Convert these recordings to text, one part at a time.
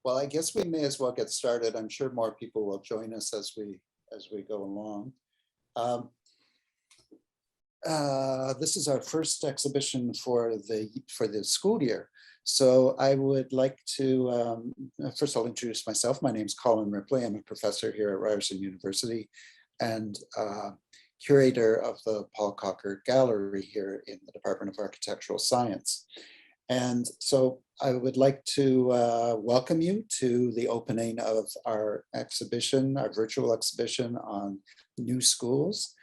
Well, I guess we may as well get started. I'm sure more people will join us as we go along. This is our first exhibition for the school year. So I would like to, first I'll introduce myself. My name is Colin Ripley. I'm a professor here at Ryerson University and curator of the Paul Cocker Gallery here in the Department of Architectural Science. And so I would like to welcome you to the opening of our exhibition, our virtual exhibition on new schools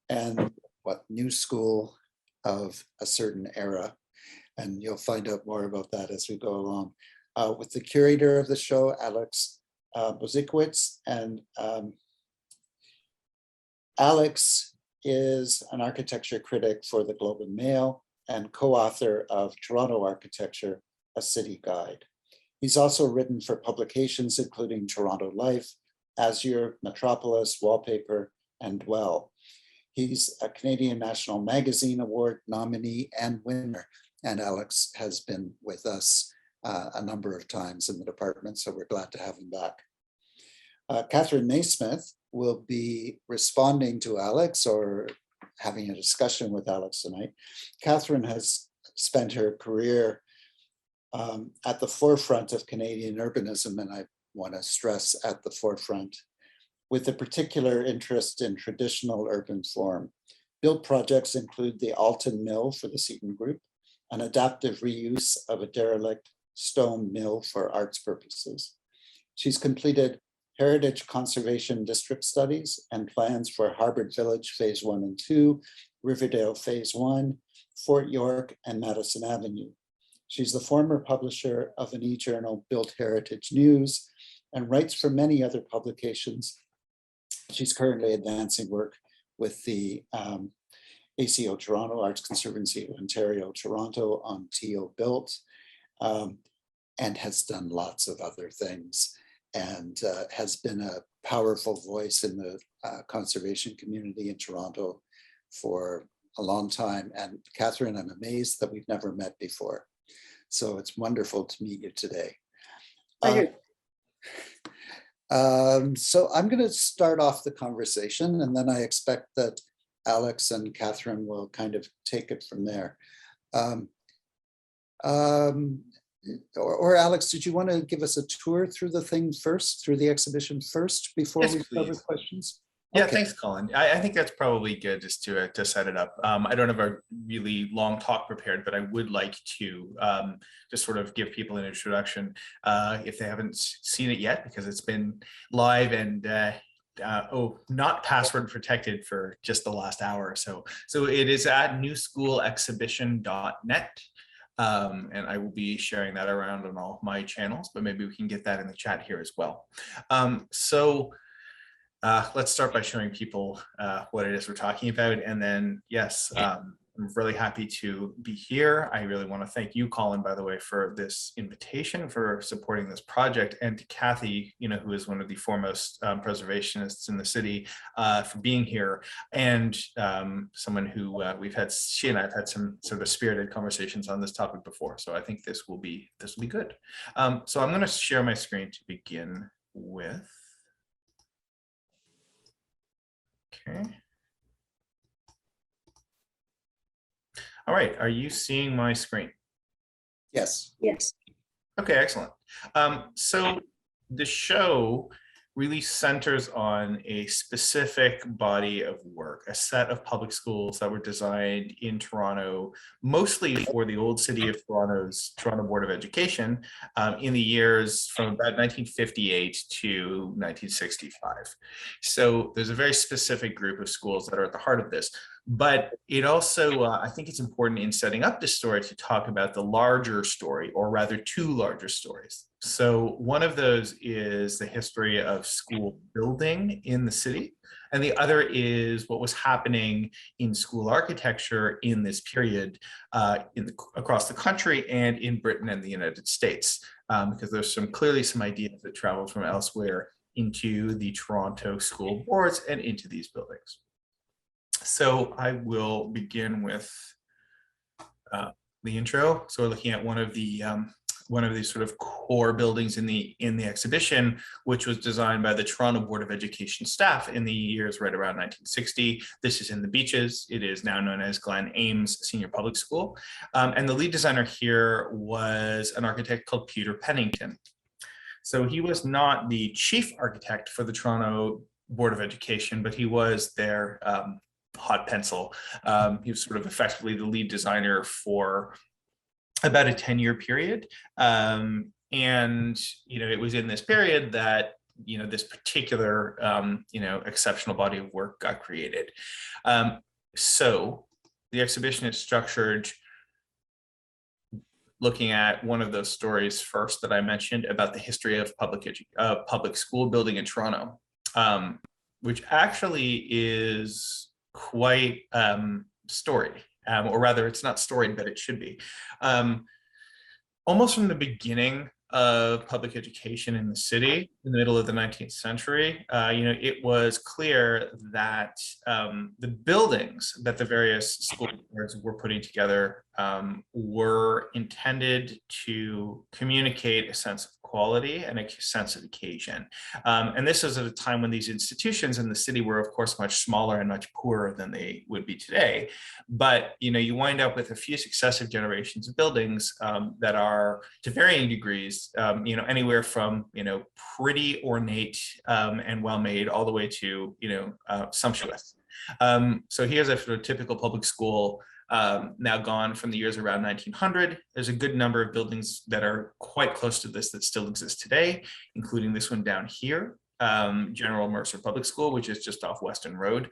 and what new school of a certain era. And you'll find out more about that as we go along. With the curator of the show, Alex Bozikowicz. And Alex is an architecture critic for the Globe and Mail and co-author of Toronto Architecture, a City Guide. He's also written for publications including Toronto Life, Azure, Metropolis, Wallpaper, and Dwell. He's a Canadian National Magazine Award nominee and winner, and Alex has been with us a number of times in the department, so we're glad to have him back. Catherine Naismith will be responding to Alex or having a discussion with Alex tonight. Catherine has spent her career at the forefront of Canadian urbanism, and I want to stress at the forefront, with a particular interest in traditional urban form. Build projects include the Alton Mill for the Seton Group, an adaptive reuse of a derelict stone mill for arts purposes. She's completed Heritage Conservation District Studies and plans for Harvard Village Phase 1 and 2, Riverdale Phase 1, Fort York, and Madison Avenue. She's the former publisher of an e-journal, Built Heritage News, and writes for many other publications. She's currently advancing work with the ACO Toronto, Arts Conservancy of Ontario, Toronto on Teal Build, and has done lots of other things, and has been a powerful voice in the conservation community in Toronto for a long time. And Catherine, I'm amazed that we've never met before. So it's wonderful to meet you today. So I'm going to start off the conversation, and then I expect that Alex and Catherine will kind of take it from there. Or Alex, did you want to give us a tour through the thing first, through the exhibition first, before we start with questions? Yeah, okay. Thanks, Colin. I think that's probably good just to set it up. I don't have a really long talk prepared, but I would like to just sort of give people an introduction if they haven't seen it yet, because it's been live and not password protected for just the last hour or so. So it is at newschoolexhibition.net. And I will be sharing that around on all my channels, but maybe we can get that in the chat here as well. Let's start by showing people what it is we're talking about. And then, yes, I'm really happy to be here. I really want to thank you, Colin, by the way, for this invitation, for supporting this project, and to Kathy, who is one of the foremost preservationists in the city, for being here, and someone who she and I have had some sort of spirited conversations on this topic before. So I think this will be good. So I'm going to share my screen to begin with. Okay. All right, are you seeing my screen? Yes. Yes. Okay, excellent. So the show really centers on a specific body of work, a set of public schools that were designed in Toronto, mostly for the old city of Toronto's Toronto Board of Education in the years from about 1958 to 1965. So there's a very specific group of schools that are at the heart of this. But it also, I think it's important in setting up this story to talk about the larger story, or rather two larger stories. So one of those is the history of school building in the city, and the other is what was happening in school architecture in this period across the country and in Britain and the United States, because there's clearly some ideas that traveled from elsewhere into the Toronto school boards and into these buildings. So I will begin with the intro. So we're looking at one of the one of these sort of core buildings in the exhibition, which was designed by the Toronto Board of Education staff in the years right around 1960. This is in the Beaches. It is now known as Glen Ames Senior Public School. And the lead designer here was an architect called Peter Pennington. So he was not the chief architect for the Toronto Board of Education, but he was their hot pencil. He was sort of effectively the lead designer for about a 10-year period. And, it was in this period that, this particular, exceptional body of work got created. So the exhibition is structured looking at one of those stories first that I mentioned about the history of public school building in Toronto, which actually is quite storied. Or rather, it's not storied, but it should be. Almost from the beginning of public education in the city, in the middle of the 19th century, it was clear that the buildings that the various school boards were putting together were intended to communicate a sense of quality and a sense of occasion. And this was at a time when these institutions in the city were, of course, much smaller and much poorer than they would be today. But, you wind up with a few successive generations of buildings that are, to varying degrees, anywhere from, pretty ornate and well-made all the way to, sumptuous. So here's a sort of typical public school now gone from the years around 1900. There's a good number of buildings that are quite close to this that still exist today, including this one down here, General Mercer Public School, which is just off Weston Road,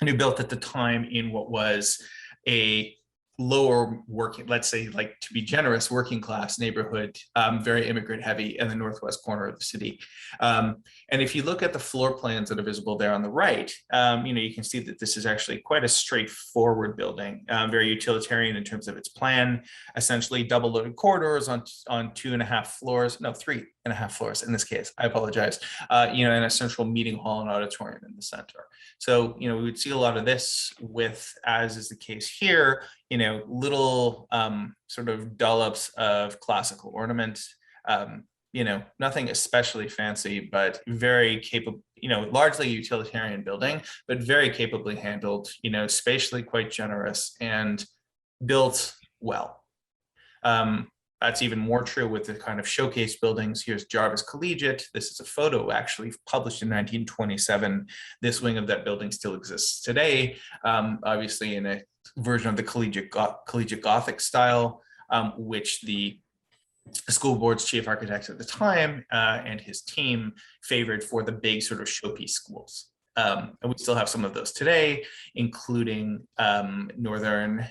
and who built at the time in what was a lower working, let's say, like, to be generous, working class neighborhood, very immigrant heavy in the northwest corner of the city. And if you look at the floor plans that are visible there on the right, you can see that this is actually quite a straightforward building, very utilitarian in terms of its plan, essentially double loaded corridors on 2.5 floors, no, 3.5 floors in this case, I apologize, and a central meeting hall and auditorium in the center. So, we would see a lot of this with, as is the case here, little sort of dollops of classical ornament, nothing especially fancy, but very capable, largely utilitarian building, but very capably handled, spatially quite generous and built well. That's even more true with the kind of showcase buildings. Here's Jarvis Collegiate. This is a photo actually published in 1927. This wing of that building still exists today, obviously in a version of the collegiate Gothic style, which the school board's chief architect at the time and his team favored for the big sort of showpiece schools. And we still have some of those today, including Northern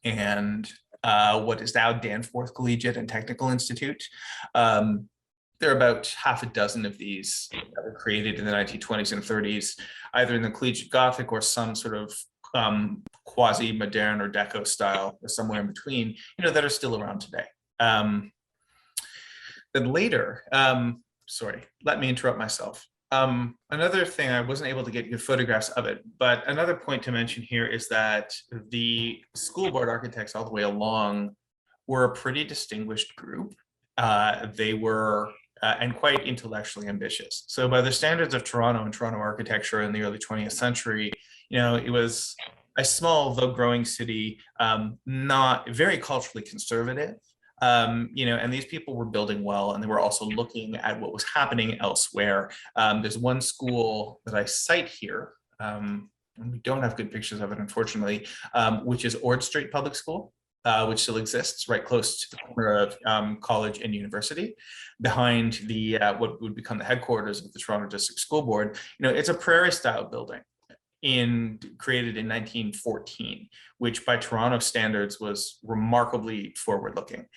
and what is now Danforth Collegiate and Technical Institute. There are about half a dozen of these that were created in the 1920s and 30s, either in the collegiate Gothic or some sort of quasi-modern or deco style, or somewhere in between, that are still around today. Then later, sorry, let me interrupt myself. Another thing, I wasn't able to get good photographs of it, but another point to mention here is that the school board architects all the way along were a pretty distinguished group. They were and quite intellectually ambitious. So by the standards of Toronto and Toronto architecture in the early 20th century, it was a small though growing city, not very culturally conservative. And these people were building well, and they were also looking at what was happening elsewhere. There's one school that I cite here, and we don't have good pictures of it, unfortunately, which is Ord Street Public School, which still exists right close to the corner of College and University, behind the what would become the headquarters of the Toronto District School Board. It's a prairie-style building, created in 1914, which by Toronto standards was remarkably forward-looking.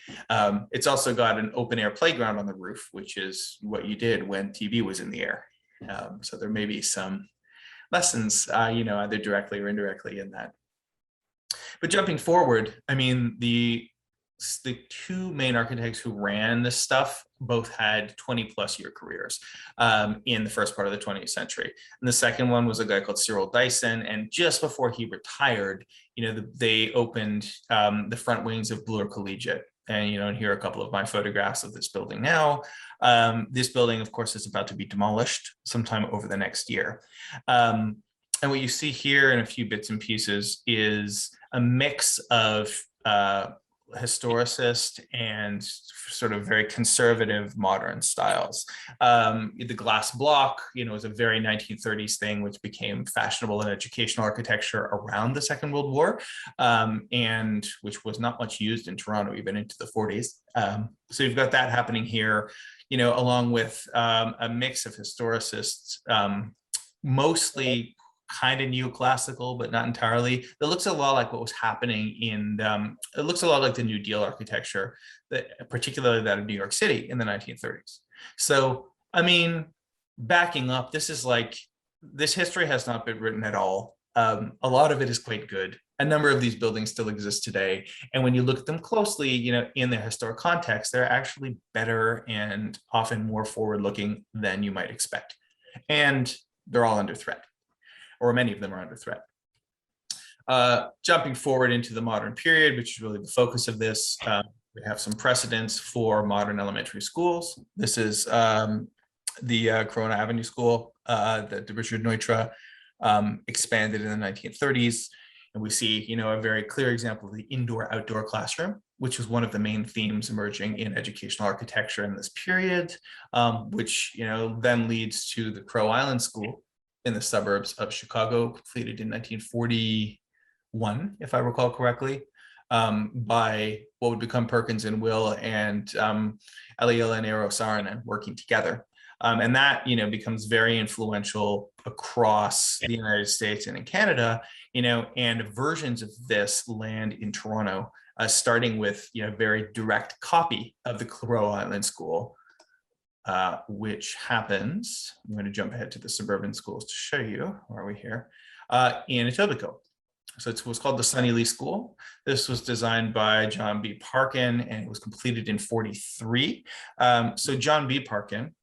It's also got an open-air playground on the roof, which is what you did when TV was in the air. So there may be some lessons, either directly or indirectly in that. But jumping forward, I mean, the two main architects who ran this stuff both had 20-plus-year careers in the first part of the 20th century. And the second one was a guy called Cyril Dyson. And just before he retired, they opened the front wings of Bloor Collegiate, And, and here are a couple of my photographs of this building now. This building, of course, is about to be demolished sometime over the next year. And what you see here in a few bits and pieces is a mix of historicist and sort of very conservative modern styles. The glass block, is a very 1930s thing, which became fashionable in educational architecture around the Second World War, and which was not much used in Toronto even into the 40s. So you've got that happening here, along with a mix of historicists, mostly kind of neoclassical, but not entirely. It looks a lot like what was happening it looks a lot like the New Deal architecture, particularly that of New York City in the 1930s. So, I mean, backing up, this history has not been written at all. A lot of it is quite good. A number of these buildings still exist today. And when you look at them closely, in their historic context, they're actually better and often more forward-looking than you might expect. And they're all under threat, or many of them are under threat. Jumping forward into the modern period, which is really the focus of this, we have some precedents for modern elementary schools. This is the Corona Avenue School that Richard Neutra expanded in the 1930s. And we see, a very clear example of the indoor-outdoor classroom, which was one of the main themes emerging in educational architecture in this period, which, then leads to the Crow Island School in the suburbs of Chicago, completed in 1941, if I recall correctly, by what would become Perkins and Will and Eliel and Eero Saarinen working together. And that, becomes very influential across the United States and in Canada, and versions of this land in Toronto, starting with, a very direct copy of the Crow Island School, which happens, I'm going to jump ahead to the suburban schools to show you, where are we here, in Etobicoke. So it was called the Sunny Lee School. This was designed by John B. Parkin, and it was completed in 43. So John B. Parkin,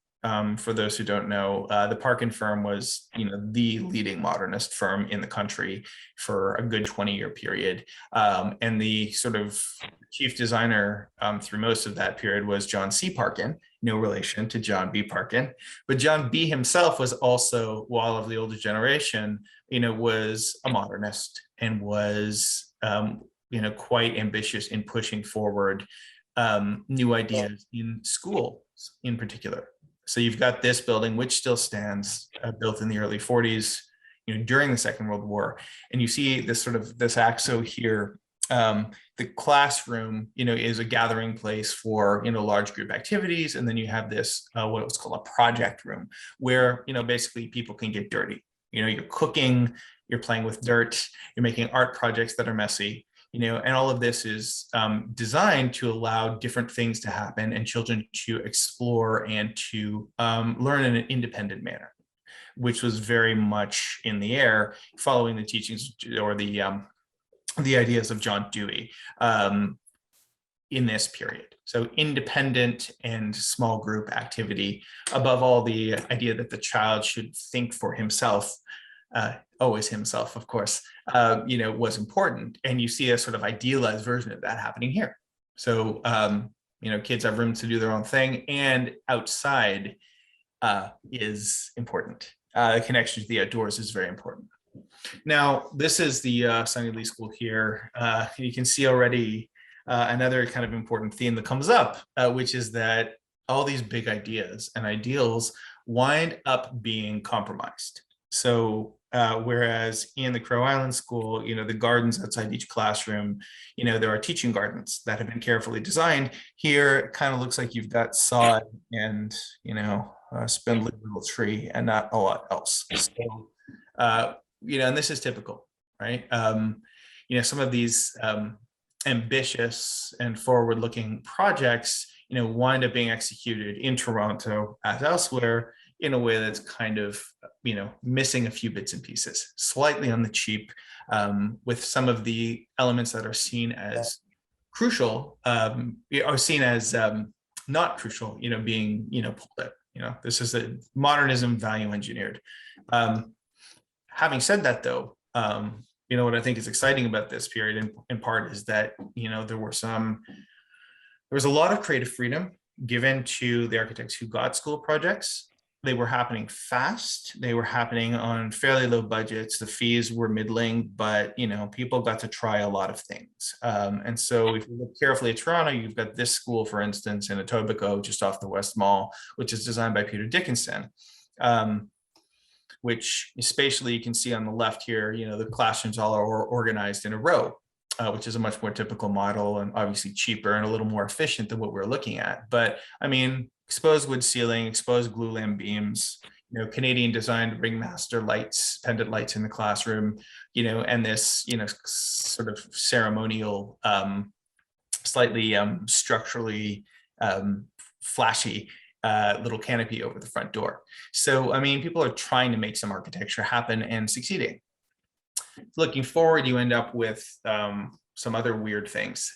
for those who don't know, the Parkin firm was, the leading modernist firm in the country for a good 20-year period. And the sort of chief designer through most of that period was John C. Parkin, no relation to John B. Parkin. But John B. himself was also, while of the older generation, was a modernist and was, quite ambitious in pushing forward new ideas in schools in particular. So you've got this building, which still stands, built in the early 40s, during the Second World War. And you see this this axo here. The classroom, is a gathering place for, large group activities. And then you have this, what was called a project room, where, basically people can get dirty. You're cooking, you're playing with dirt, you're making art projects that are messy. And all of this is designed to allow different things to happen and children to explore and to learn in an independent manner, which was very much in the air following the teachings or the ideas of John Dewey in this period. So independent and small group activity, above all, the idea that the child should think for himself, always himself, of course, was important. And you see a sort of idealized version of that happening here. So, kids have room to do their own thing, and outside is important. The connection to the outdoors is very important. Now, this is the Sunny Lee School here. You can see already another kind of important theme that comes up, which is that all these big ideas and ideals wind up being compromised. So whereas in the Crow Island School, the gardens outside each classroom, there are teaching gardens that have been carefully designed. Here, it kind of looks like you've got sod and, a spindly little tree and not a lot else. So, and this is typical, right? Some of these ambitious and forward-looking projects, wind up being executed in Toronto as elsewhere in a way that's kind of, missing a few bits and pieces, slightly on the cheap, with some of the elements that are seen as crucial, are seen as not crucial, being, pulled out. This is a modernism value engineered. Having said that, though, what I think is exciting about this period in part is that, there were some There was a lot of creative freedom given to the architects who got school projects. They were happening fast. They were happening on fairly low budgets. The fees were middling, but people got to try a lot of things. And so if you look carefully at Toronto, you've got this school, for instance, in Etobicoke, just off the West Mall, which is designed by Peter Dickinson. Which spatially you can see on the left here, the classrooms all are organized in a row, which is a much more typical model and obviously cheaper and a little more efficient than what we're looking at. But I mean, exposed wood ceiling, exposed glue lamp beams, Canadian designed ringmaster lights, pendant lights in the classroom, and this, sort of ceremonial, slightly structurally flashy little canopy over the front door. So, I mean, people are trying to make some architecture happen and succeeding. Looking forward, you end up with some other weird things.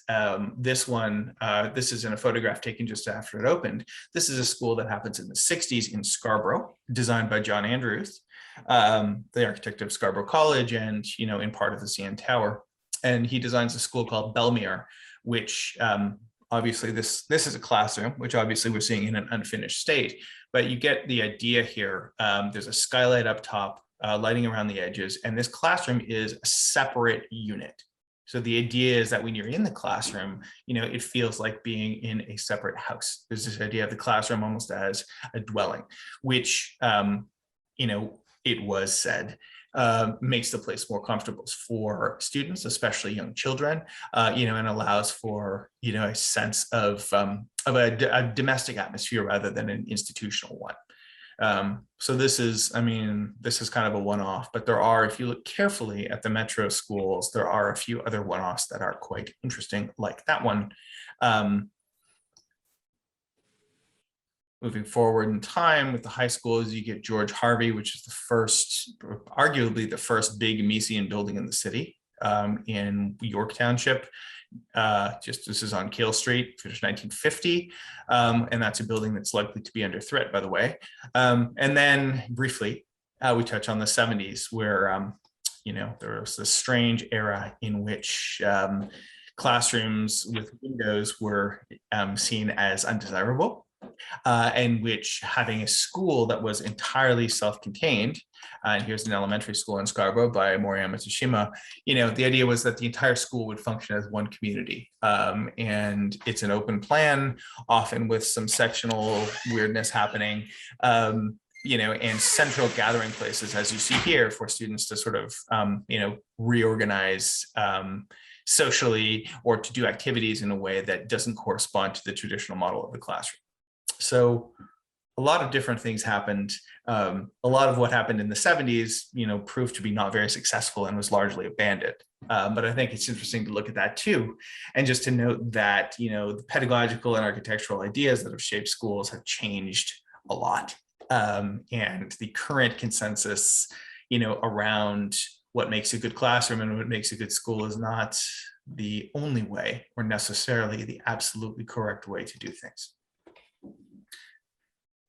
This one, this is in a photograph taken just after it opened. This is a school that happens in the 60s in Scarborough, designed by John Andrews, the architect of Scarborough College and, in part of the CN Tower. And he designs a school called Belmere, which obviously this is a classroom, which obviously we're seeing in an unfinished state, but you get the idea here. There's a skylight up top, lighting around the edges, and this classroom is a separate unit. So the idea is that when you're in the classroom, it feels like being in a separate house. There's this idea of the classroom almost as a dwelling, which, it was said, makes the place more comfortable for students, especially young children, and allows for, a sense of a domestic atmosphere rather than an institutional one. So this is kind of a one-off, but there are, if you look carefully at the metro schools, there are a few other one-offs that are quite interesting, like that one. Moving forward in time with the high schools, you get George Harvey, which is the first, arguably the first big Miesian building in the city, in York Township. This is on Keele Street, finished 1950. And that's a building that's likely to be under threat, by the way. And then briefly, we touch on the 70s where, there was this strange era in which classrooms with windows were seen as undesirable. In which having a school that was entirely self-contained, and here's an elementary school in Scarborough by Moriyama Tsushima, the idea was that the entire school would function as one community. And it's an open plan, often with some sectional weirdness happening, and central gathering places, as you see here, for students to sort of, reorganize socially or to do activities in a way that doesn't correspond to the traditional model of the classroom. So a lot of different things happened. A lot of what happened in the 70s, proved to be not very successful and was largely abandoned. But I think it's interesting to look at that too. And just to note that, the pedagogical and architectural ideas that have shaped schools have changed a lot. And the current consensus, around what makes a good classroom and what makes a good school is not the only way or necessarily the absolutely correct way to do things.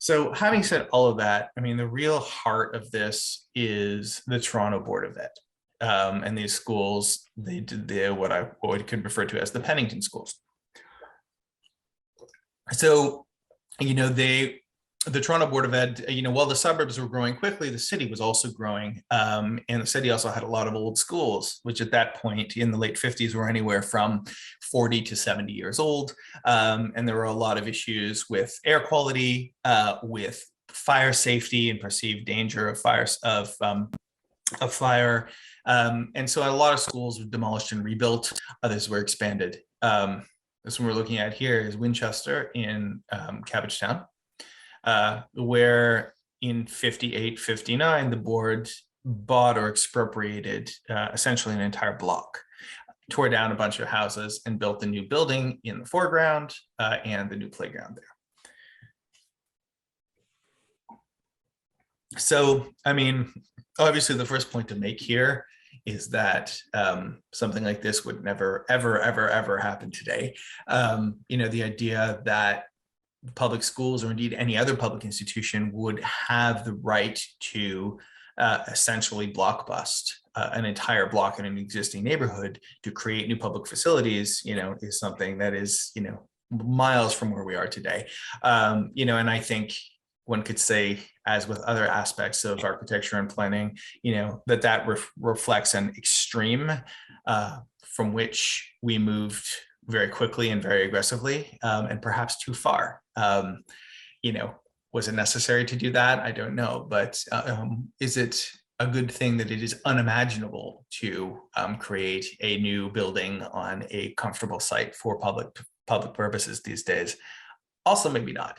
So having said all of that, the real heart of this is the Toronto Board of Ed. And these schools, they did what I could refer to as the Pennington Schools. So, the Toronto Board of Ed, while the suburbs were growing quickly, the city was also growing. And the city also had a lot of old schools, which at that point in the late 50s were anywhere from 40 to 70 years old. And there were a lot of issues with air quality, with fire safety and perceived danger of fire. And so a lot of schools were demolished and rebuilt. Others were expanded. This one we're looking at here is Winchester in Cabbagetown. Where in 58, 59, the board bought or expropriated essentially an entire block, tore down a bunch of houses and built a new building in the foreground and the new playground there. So, obviously the first point to make here is that something like this would never, ever, ever, ever happen today. The idea that public schools or indeed any other public institution would have the right to essentially blockbust an entire block in an existing neighborhood to create new public facilities, is something that is, miles from where we are today. And I think one could say, as with other aspects of architecture and planning, that reflects an extreme from which we moved very quickly and very aggressively, and perhaps too far. Was it necessary to do that? I don't know, but is it a good thing that it is unimaginable to create a new building on a comfortable site for public purposes these days? Also, maybe not.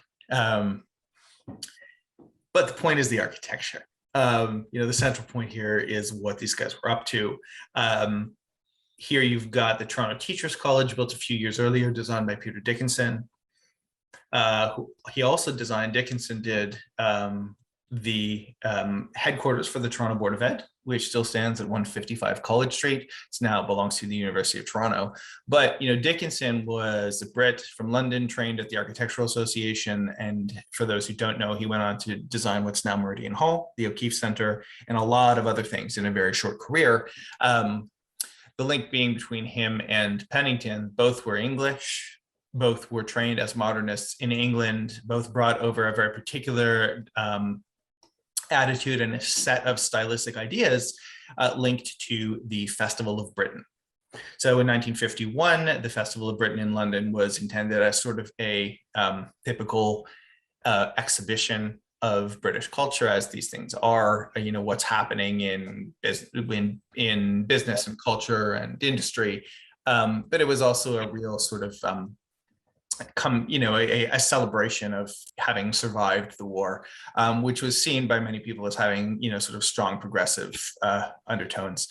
But the point is the architecture. The central point here is what these guys were up to. Here you've got the Toronto Teachers College, built a few years earlier, designed by Peter Dickinson. He also designed, Dickinson did, the headquarters for the Toronto Board of Ed, which still stands at 155 College Street. It now belongs to the University of Toronto. But Dickinson was a Brit from London, trained at the Architectural Association, and for those who don't know, he went on to design what's now Meridian Hall, the O'Keefe Center, and a lot of other things in a very short career. The link being between him and Pennington, both were English, both were trained as modernists in England, both brought over a very particular attitude and a set of stylistic ideas linked to the Festival of Britain. So in 1951, the Festival of Britain in London was intended as sort of a typical exhibition of British culture, as these things are, what's happening in business and culture and industry. But it was also a real sort of a celebration of having survived the war, which was seen by many people as having, sort of strong progressive undertones.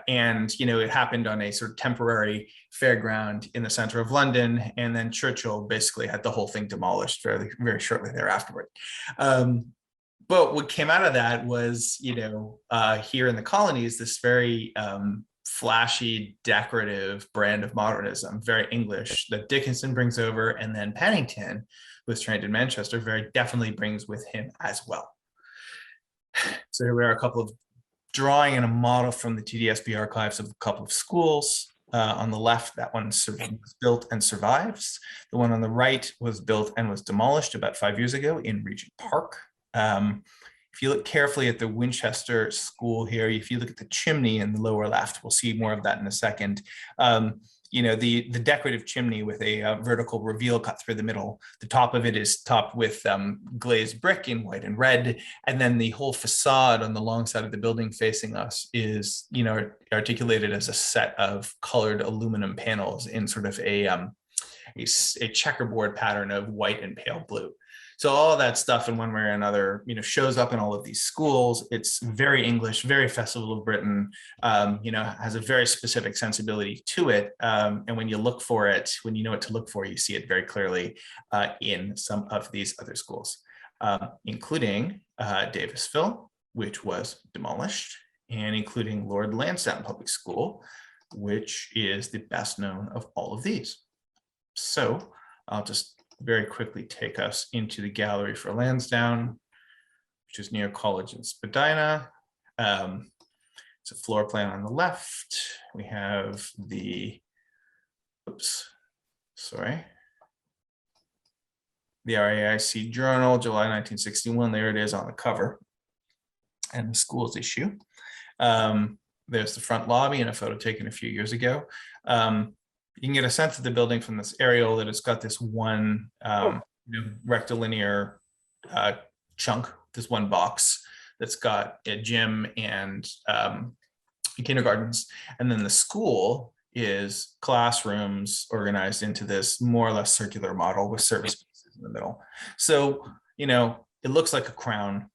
And it happened on a sort of temporary fairground in the center of London. And then Churchill basically had the whole thing demolished very, very shortly thereafter. But what came out of that was, here in the colonies, this very flashy, decorative brand of modernism, very English, that Dickinson brings over, and then Pennington, who was trained in Manchester, very definitely brings with him as well. So here we are, a couple of drawing and a model from the TDSB archives of a couple of schools. On the left, that one was built and survives. The one on the right was built and was demolished about 5 years ago in Regent Park. If you look carefully at the Winchester School here, if you look at the chimney in the lower left, we'll see more of that in a second. The decorative chimney with a vertical reveal cut through the middle. The top of it is topped with glazed brick in white and red. And then the whole facade on the long side of the building facing us is, articulated as a set of colored aluminum panels in sort of a checkerboard pattern of white and pale blue. So all of that stuff in one way or another, shows up in all of these schools. It's very English, very Festival of Britain, has a very specific sensibility to it. And when you look for it, when you know what to look for, you see it very clearly in some of these other schools, including Davisville, which was demolished, and including Lord Lansdowne Public School, which is the best known of all of these. So I'll just very quickly take us into the gallery for Lansdowne, which is near College and Spadina. It's a floor plan on the left. We have the, the RAIC Journal, July 1961. There it is on the cover, and the school's issue. There's the front lobby and a photo taken a few years ago. You can get a sense of the building from this aerial that it's got this one rectilinear chunk, this one box that's got a gym and kindergartens. And then the school is classrooms organized into this more or less circular model with service spaces in the middle. So, it looks like a crown.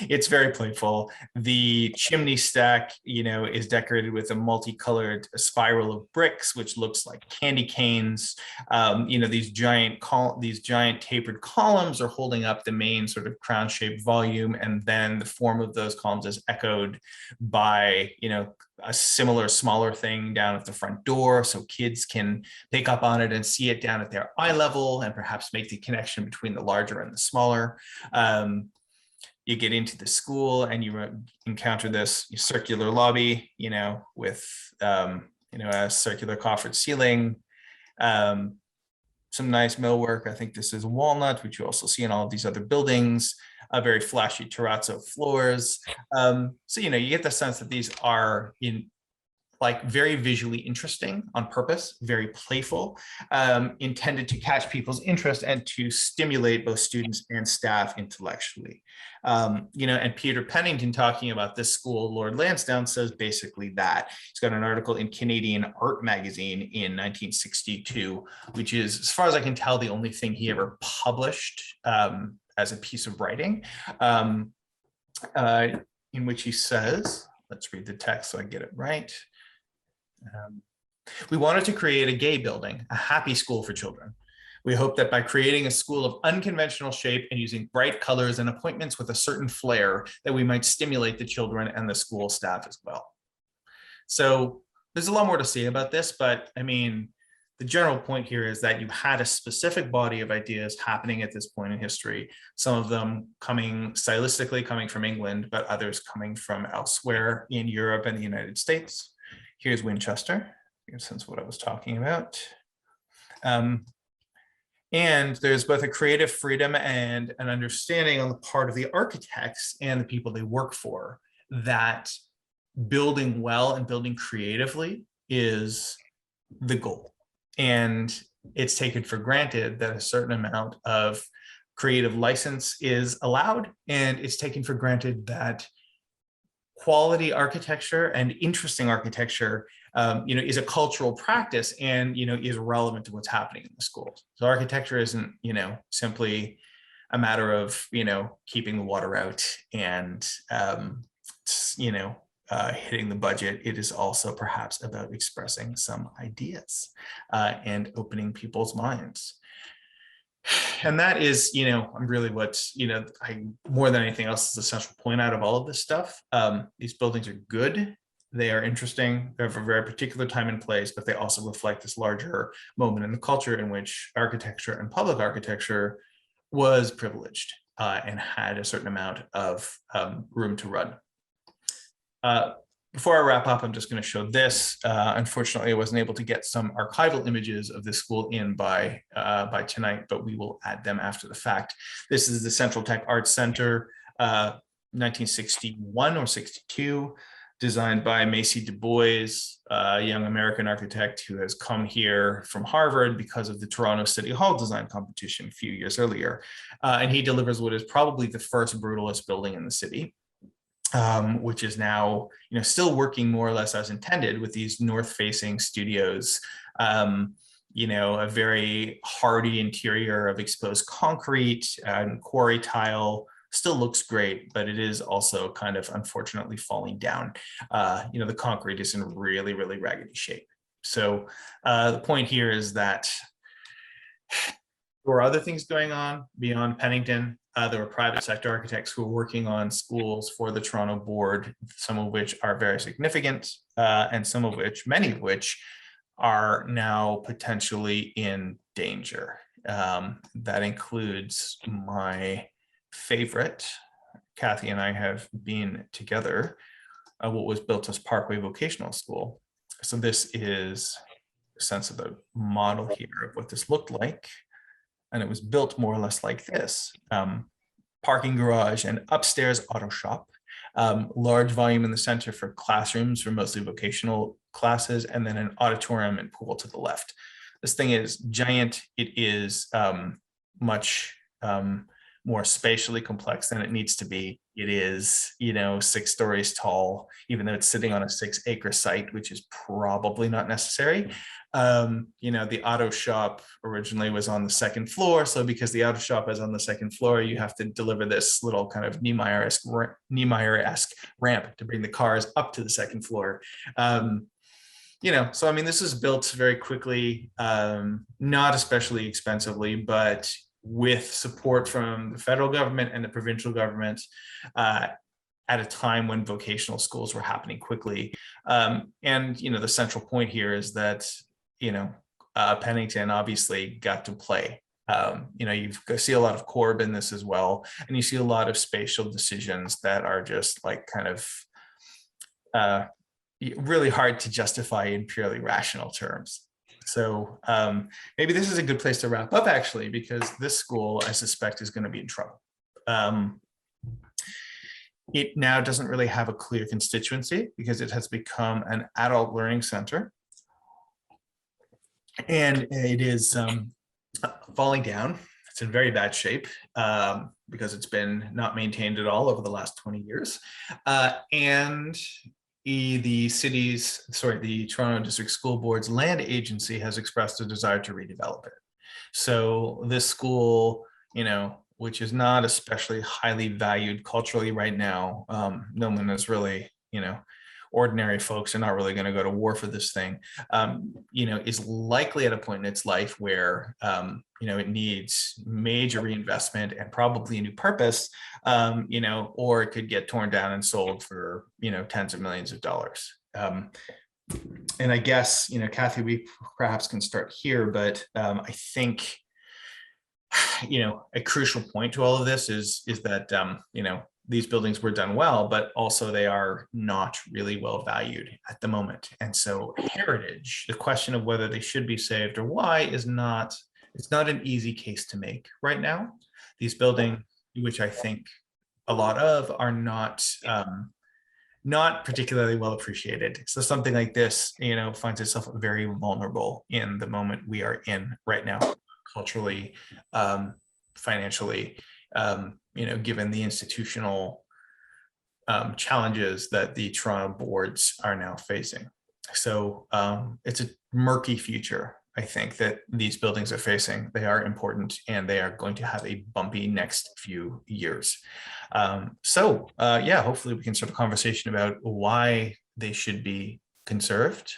It's very playful. The chimney stack, is decorated with a multicolored spiral of bricks, which looks like candy canes. These giant tapered columns are holding up the main sort of crown-shaped volume, and then the form of those columns is echoed by, a similar smaller thing down at the front door, so kids can pick up on it and see it down at their eye level, and perhaps make the connection between the larger and the smaller. You get into the school and you encounter this circular lobby, with, a circular coffered ceiling. some nice millwork. I think this is walnut, which you also see in all of these other buildings, very flashy terrazzo floors. So, you get the sense that these are like very visually interesting on purpose, very playful, intended to catch people's interest and to stimulate both students and staff intellectually. And Peter Pennington, talking about this school, Lord Lansdowne, says basically that. He's got an article in Canadian Art Magazine in 1962, which is, as far as I can tell, the only thing he ever published as a piece of writing, in which he says, let's read the text so I get it right. We wanted to create a gay building, a happy school for children. We hope that by creating a school of unconventional shape and using bright colors and appointments with a certain flair, that we might stimulate the children and the school staff as well. So there's a lot more to say about this, but I mean, the general point here is that you had a specific body of ideas happening at this point in history, some of them stylistically coming from England, but others coming from elsewhere in Europe and the United States. Here's Winchester, since what I was talking about. And there's both a creative freedom and an understanding on the part of the architects and the people they work for that building well and building creatively is the goal. And it's taken for granted that a certain amount of creative license is allowed, and it's taken for granted that quality architecture and interesting architecture, is a cultural practice and, is relevant to what's happening in the schools. So architecture isn't, simply a matter of, keeping the water out and, hitting the budget. It is also perhaps about expressing some ideas and opening people's minds. And that is, really what, I more than anything else is the central point out of all of this stuff. These buildings are good. They are interesting. They're of a very particular time and place, but they also reflect this larger moment in the culture in which architecture and public architecture was privileged and had a certain amount of room to run. Before I wrap up, I'm just going to show this. Unfortunately, I wasn't able to get some archival images of this school in by tonight, but we will add them after the fact. This is the Central Tech Arts Center, 1961 or 62, designed by Macy Du Bois, a young American architect who has come here from Harvard because of the Toronto City Hall design competition a few years earlier. And he delivers what is probably the first brutalist building in the city. Which is now, still working more or less as intended with these north-facing studios, a very hardy interior of exposed concrete and quarry tile. Still looks great, but it is also kind of unfortunately falling down. The concrete is in really, really raggedy shape. So the point here is that there were other things going on beyond Pennington. There were private sector architects who were working on schools for the Toronto board, some of which are very significant, and many of which are now potentially in danger. That includes my favorite. Kathy and I have been together, what was built as Parkway Vocational School. So this is a sense of the model here of what this looked like. And it was built more or less like this. Parking garage and upstairs auto shop, large volume in the center for classrooms for mostly vocational classes, and then an auditorium and pool to the left. This thing is giant. It is much more spatially complex than it needs to be. It is, 6 stories tall, even though it's sitting on a 6-acre site, which is probably not necessary. The auto shop originally was on the 2nd floor. So because the auto shop is on the 2nd floor, you have to deliver this little kind of Niemeyer-esque ramp to bring the cars up to the 2nd floor. So, I mean, this is built very quickly, not especially expensively, but with support from the federal government and the provincial government at a time when vocational schools were happening quickly. The central point here is that, Pennington obviously got to play. You see a lot of Corb in this as well, and you see a lot of spatial decisions that are just like kind of really hard to justify in purely rational terms. So maybe this is a good place to wrap up, actually, because this school, I suspect, is going to be in trouble. It now doesn't really have a clear constituency because it has become an adult learning center. And it is falling down. It's in very bad shape because it's been not maintained at all over the last 20 years. And the Toronto District School Board's land agency has expressed a desire to redevelop it. So this school, which is not especially highly valued culturally right now, no one is really, ordinary folks are not really going to go to war for this thing, is likely at a point in its life where, it needs major reinvestment and probably a new purpose, or it could get torn down and sold for, tens of millions of dollars. And I guess, Kathy, we perhaps can start here, but I think, a crucial point to all of this is that, these buildings were done well, but also they are not really well valued at the moment. And so heritage, the question of whether they should be saved or why it's not an easy case to make right now. These buildings, which I think a lot of are not particularly well appreciated. So something like this, finds itself very vulnerable in the moment we are in right now, culturally, financially, given the institutional challenges that the Toronto boards are now facing. So it's a murky future, I think, that these buildings are facing. They are important and they are going to have a bumpy next few years. Hopefully we can start a conversation about why they should be conserved,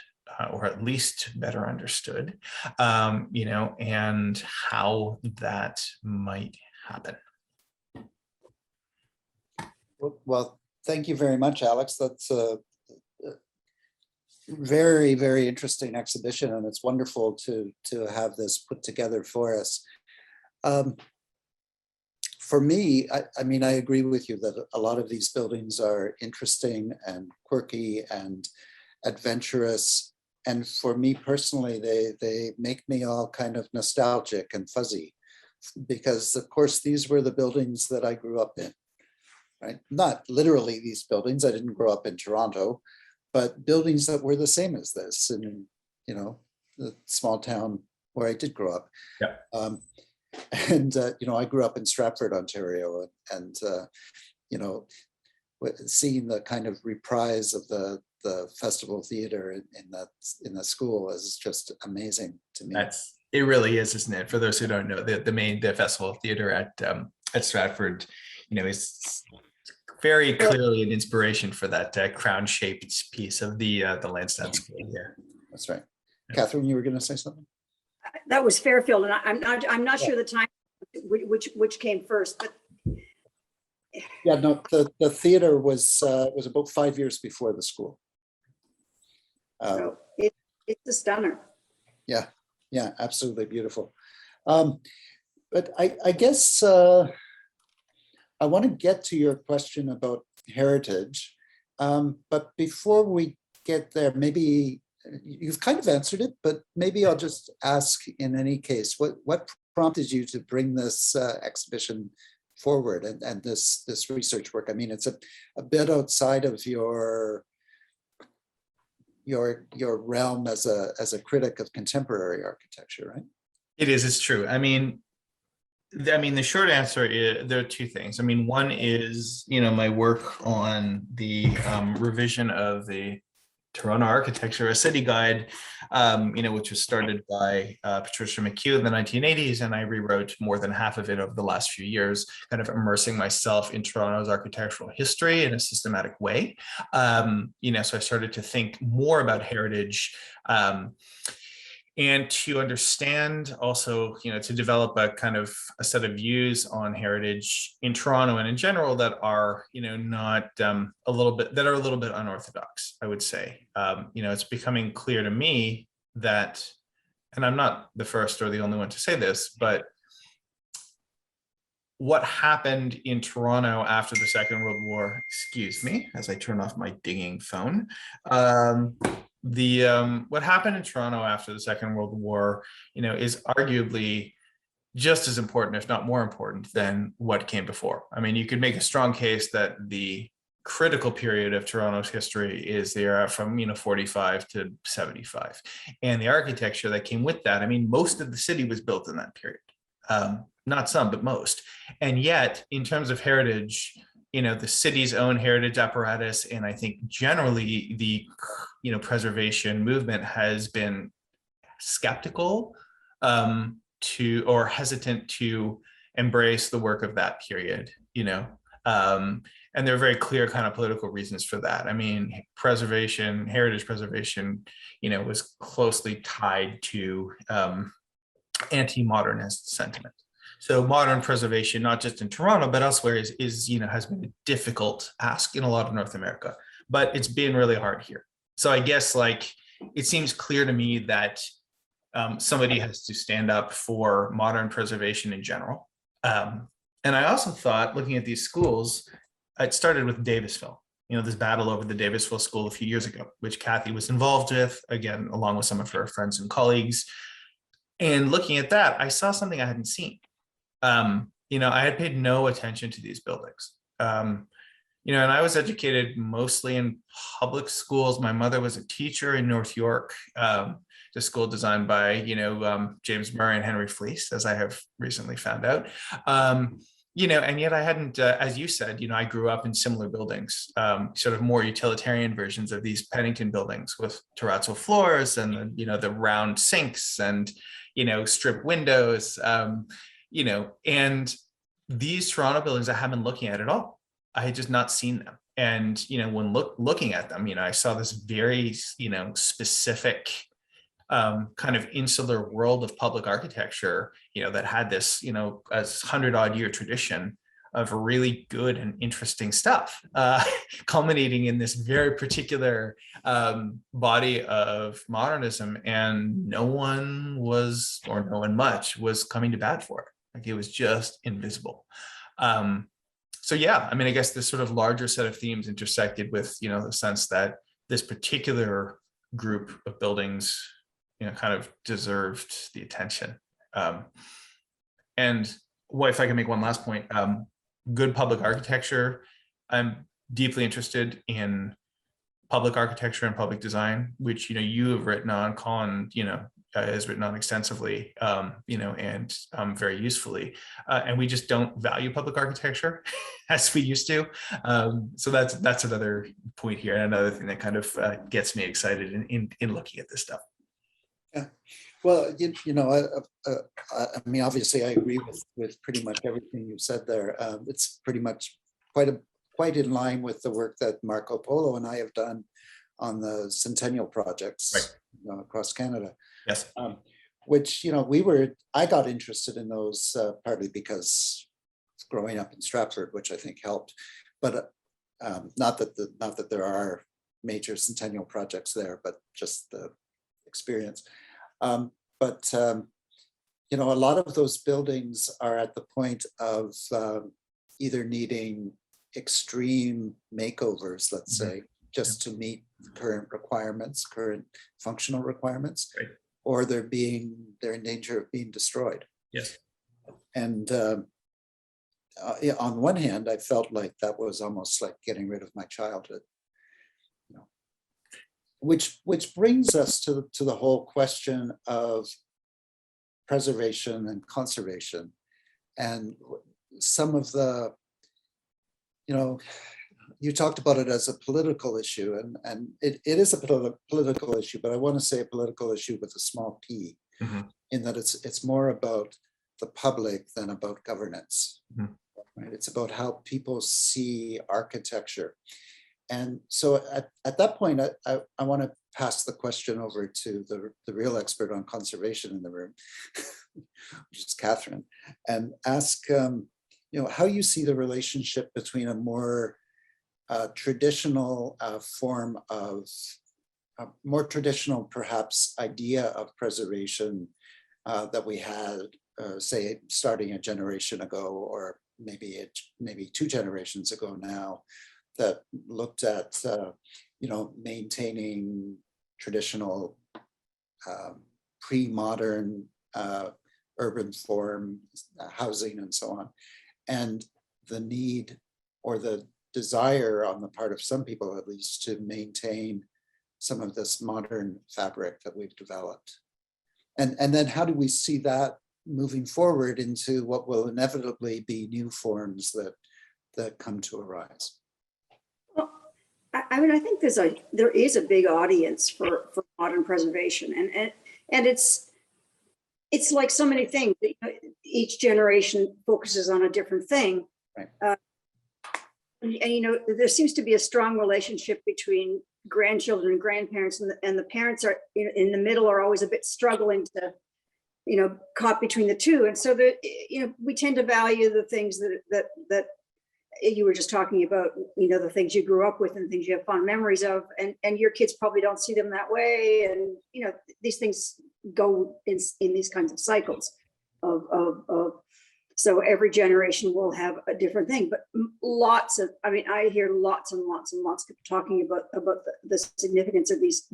or at least better understood, and how that might happen. Well, thank you very much, Alex. That's a very, very interesting exhibition, and it's wonderful to have this put together for us. For me, I agree with you that a lot of these buildings are interesting and quirky and adventurous. And for me personally, they make me all kind of nostalgic and fuzzy, because of course, these were the buildings that I grew up in. Right? Not literally these buildings. I didn't grow up in Toronto, but buildings that were the same as this in, the small town where I did grow up. Yeah. I grew up in Stratford, Ontario, and seeing the kind of reprise of the festival theater in the school is just amazing to me. It really is, isn't it? For those who don't know, the festival theater at Stratford, is very clearly an inspiration for that crown-shaped piece of the Lansdowne school here. That's right. Catherine, you were going to say something? That was Fairfield, and I'm not sure the time which came first, but yeah, no, the theater was about 5 years before the school. So it's a stunner. Yeah, absolutely beautiful. But I guess I want to get to your question about heritage, but before we get there, maybe you've kind of answered it, but maybe I'll just ask in any case, what prompted you to bring this exhibition forward and this research work? I mean, it's a bit outside of your realm as a critic of contemporary architecture, right? It is. It's true. I mean, the short answer is there are two things. I mean, one is, my work on the revision of the Toronto Architecture, a city guide, which was started by Patricia McHugh in the 1980s. And I rewrote more than half of it over the last few years, kind of immersing myself in Toronto's architectural history in a systematic way. So I started to think more about heritage, and to understand also, to develop a kind of a set of views on heritage in Toronto and in general that are, not a little bit unorthodox, I would say. It's becoming clear to me that, and I'm not the first or the only one to say this, but what happened in Toronto after the Second World War, excuse me, as I turn off my dinging phone, what happened in Toronto after the Second World War, is arguably just as important, if not more important, than what came before. I mean, you could make a strong case that the critical period of Toronto's history is the era from 45 to 75, and the architecture that came with that. I mean, most of the city was built in that period, not some, but most. And yet, in terms of heritage, the city's own heritage apparatus, and I think generally the preservation movement has been skeptical or hesitant to embrace the work of that period, and there are very clear kind of political reasons for that. I mean, heritage preservation, was closely tied to anti-modernist sentiment. So modern preservation, not just in Toronto, but elsewhere has been a difficult ask in a lot of North America, but it's been really hard here. So I guess it seems clear to me that somebody has to stand up for modern preservation in general. And I also thought, looking at these schools, it started with Davisville, this battle over the Davisville school a few years ago, which Kathy was involved with, again, along with some of her friends and colleagues. And looking at that, I saw something I hadn't seen. I had paid no attention to these buildings. And I was educated mostly in public schools. My mother was a teacher in North York, the school designed by, James Murray and Henry Fleece, as I have recently found out. And yet I hadn't, as you said, I grew up in similar buildings, sort of more utilitarian versions of these Pennington buildings with terrazzo floors and, the round sinks and, strip windows, and these Toronto buildings I haven't been looking at all. I had just not seen them. And, when looking at them, I saw this very, specific kind of insular world of public architecture, that had this, a 100-odd year tradition of really good and interesting stuff, culminating in this very particular body of modernism. And no one much was coming to bat for it. It was just invisible. So yeah, I guess this sort of larger set of themes intersected with, the sense that this particular group of buildings, kind of deserved the attention. And if I can make one last point, good public architecture. I'm deeply interested in public architecture and public design, which, you have written on, Colin, has written on extensively, and very usefully. And we just don't value public architecture as we used to. So that's another point here, and another thing that kind of gets me excited in looking at this stuff. Yeah, well, obviously I agree with pretty much everything you said there. It's pretty much quite in line with the work that Marco Polo and I have done on the centennial projects, right, across Canada. Yes. Which, I got interested in those partly because growing up in Stratford, which I think helped, but not that there are major centennial projects there, but just the experience. But a lot of those buildings are at the point of either needing extreme makeovers, let's say, just to meet current requirements, current functional requirements, right, or they're in danger of being destroyed. Yes. And on one hand, I felt like that was almost like getting rid of my childhood. Which brings us to the whole question of preservation and conservation, and some of the, you talked about it as a political issue, and it is a political issue, but I want to say a political issue with a small p, in that it's more about the public than about governance. Right? It's about how people see architecture. And so at that point, I want to pass the question over to the real expert on conservation in the room, which is Catherine, and ask how you see the relationship between a more traditional form of more traditional, perhaps, idea of preservation that we had, say, starting a generation ago, or maybe 2 generations ago now, that looked at maintaining traditional pre-modern urban form housing and so on, and the need or the desire on the part of some people at least to maintain some of this modern fabric that we've developed. And then how do we see that moving forward into what will inevitably be new forms that come to arise? Well, I mean, I think there is a big audience for modern preservation, and it's like so many things. Each generation focuses on a different thing. Right. And there seems to be a strong relationship between grandchildren and grandparents, and the parents are in the middle are always a bit struggling to, caught between the two. And so we tend to value the things that you were just talking about, the things you grew up with and things you have fond memories of, and your kids probably don't see them that way. And, these things go in these kinds of cycles of so every generation will have a different thing, but I hear lots and lots and lots of people talking about the significance of these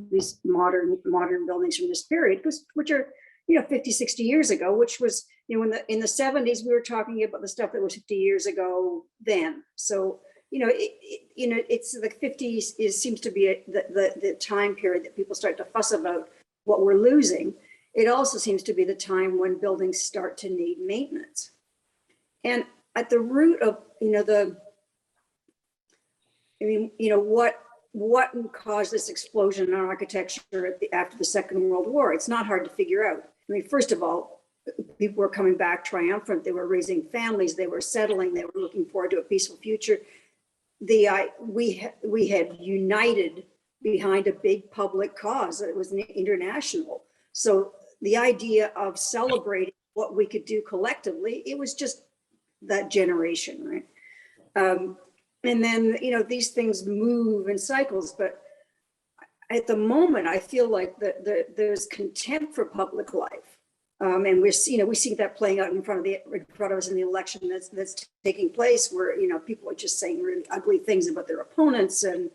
modern buildings from this period, which are 50, 60 years ago, which was, in the 70s, we were talking about the stuff that was 50 years ago then. So, it's the 50s seems to be the time period that people start to fuss about what we're losing. It also seems to be the time when buildings start to need maintenance. And at the root of, what caused this explosion in architecture after the Second World War? It's not hard to figure out. I mean, first of all, people were coming back triumphant. They were raising families. They were settling. They were looking forward to a peaceful future. We had united behind a big public cause. It was international. So the idea of celebrating what we could do collectively, it was just that generation, right? And then, these things move in cycles, but at the moment, I feel like there's contempt for public life. And we see that playing out in front of us in the election that's taking place, where, people are just saying really ugly things about their opponents, and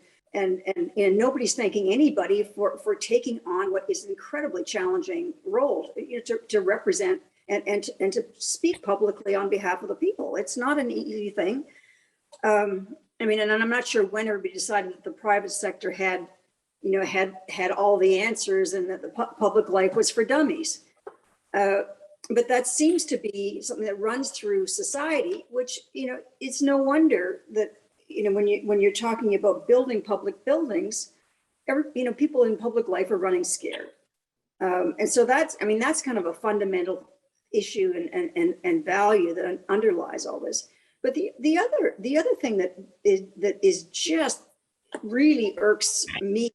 nobody's thanking anybody for taking on what is an incredibly challenging role, to represent and to speak publicly on behalf of the people. It's not an easy thing. And I'm not sure when everybody decided that the private sector had all the answers and that the public life was for dummies. But that seems to be something that runs through society, which, it's no wonder that, when you're talking about building public buildings, people in public life are running scared. And so that's kind of a fundamental issue and value that underlies all this. But the other thing that is just really irks me,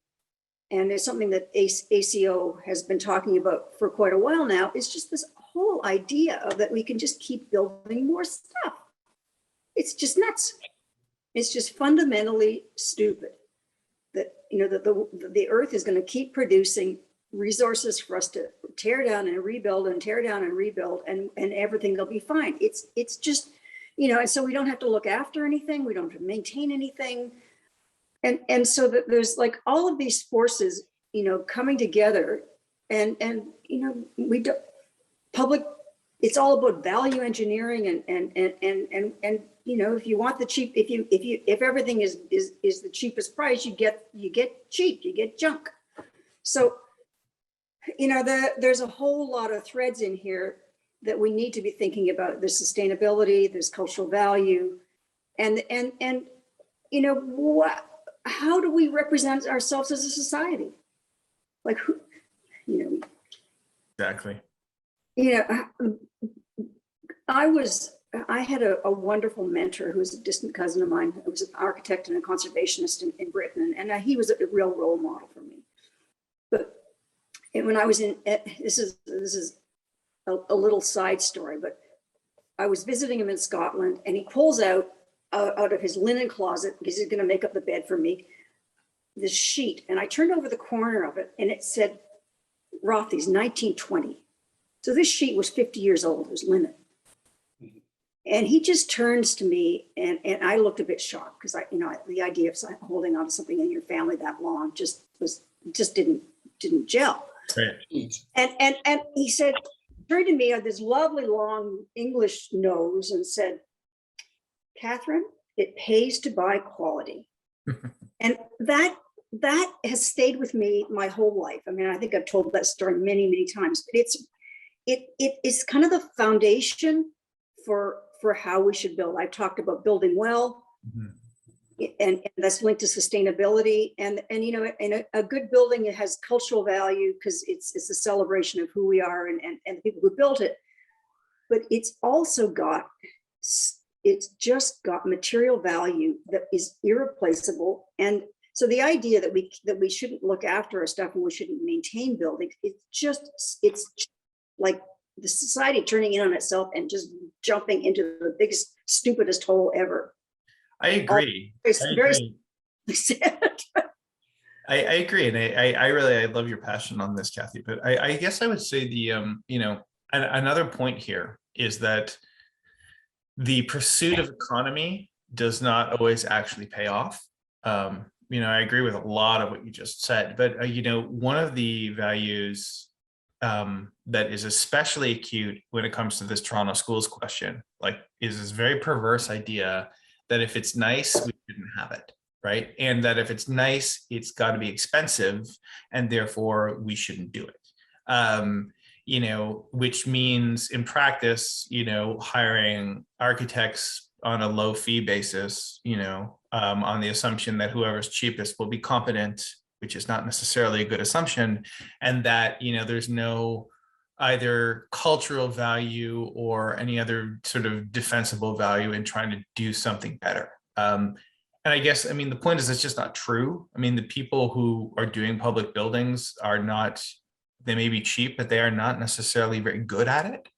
and is something that ACO has been talking about for quite a while now, is just this whole idea of that we can just keep building more stuff. It's just nuts. It's just fundamentally stupid that that the earth is going to keep producing resources for us to tear down and rebuild and tear down and rebuild, and everything will be fine. It's just, and so we don't have to look after anything. We don't have to maintain anything. And so that there's like all of these forces, coming together, and we don't it's all about value engineering and if you want the cheap, if everything is the cheapest price, you get cheap, you get junk. So, there's a whole lot of threads in here that we need to be thinking about. There's sustainability, there's cultural value, and how do we represent ourselves as a society? Like who, Exactly. I had a wonderful mentor who was a distant cousin of mine, who was an architect and a conservationist in Britain, and he was a real role model for me. But when I was this is a little side story, but I was visiting him in Scotland, and he pulls out of his linen closet, because he's going to make up the bed for me, this sheet, and I turned over the corner of it, and it said Rothy's 1920. So this sheet was 50 years old. It was linen. And he just turns to me, and I looked a bit shocked, because the idea of holding on to something in your family that long just didn't didn't gel. Right. And he said, turned to me on this lovely long English nose and said, Catherine, it pays to buy quality. And that has stayed with me my whole life. I mean, I think I've told that story many, many times, but it's kind of the foundation for how we should build. I've talked about building well, and that's linked to sustainability. And you know, in a good building, it has cultural value because it's a celebration of who we are and the people who built it. But it's just got material value that is irreplaceable. And so the idea that we shouldn't look after our stuff and we shouldn't maintain buildings, it's like the society turning in on itself and just jumping into the biggest, stupidest hole ever. I agree. I agree. And I love your passion on this, Kathy, but I guess I would say another point here is that the pursuit of economy does not always actually pay off. I agree with a lot of what you just said, but one of the values that is especially acute when it comes to this Toronto schools question, is this very perverse idea that if it's nice, we shouldn't have it, right? And that if it's nice, it's got to be expensive, and therefore we shouldn't do it. Which means in practice, hiring architects on a low fee basis, on the assumption that whoever's cheapest will be competent, which is not necessarily a good assumption, and that, there's no either cultural value or any other sort of defensible value in trying to do something better. And I guess, the point is, it's just not true. The people who are doing public buildings they may be cheap, but they are not necessarily very good at it,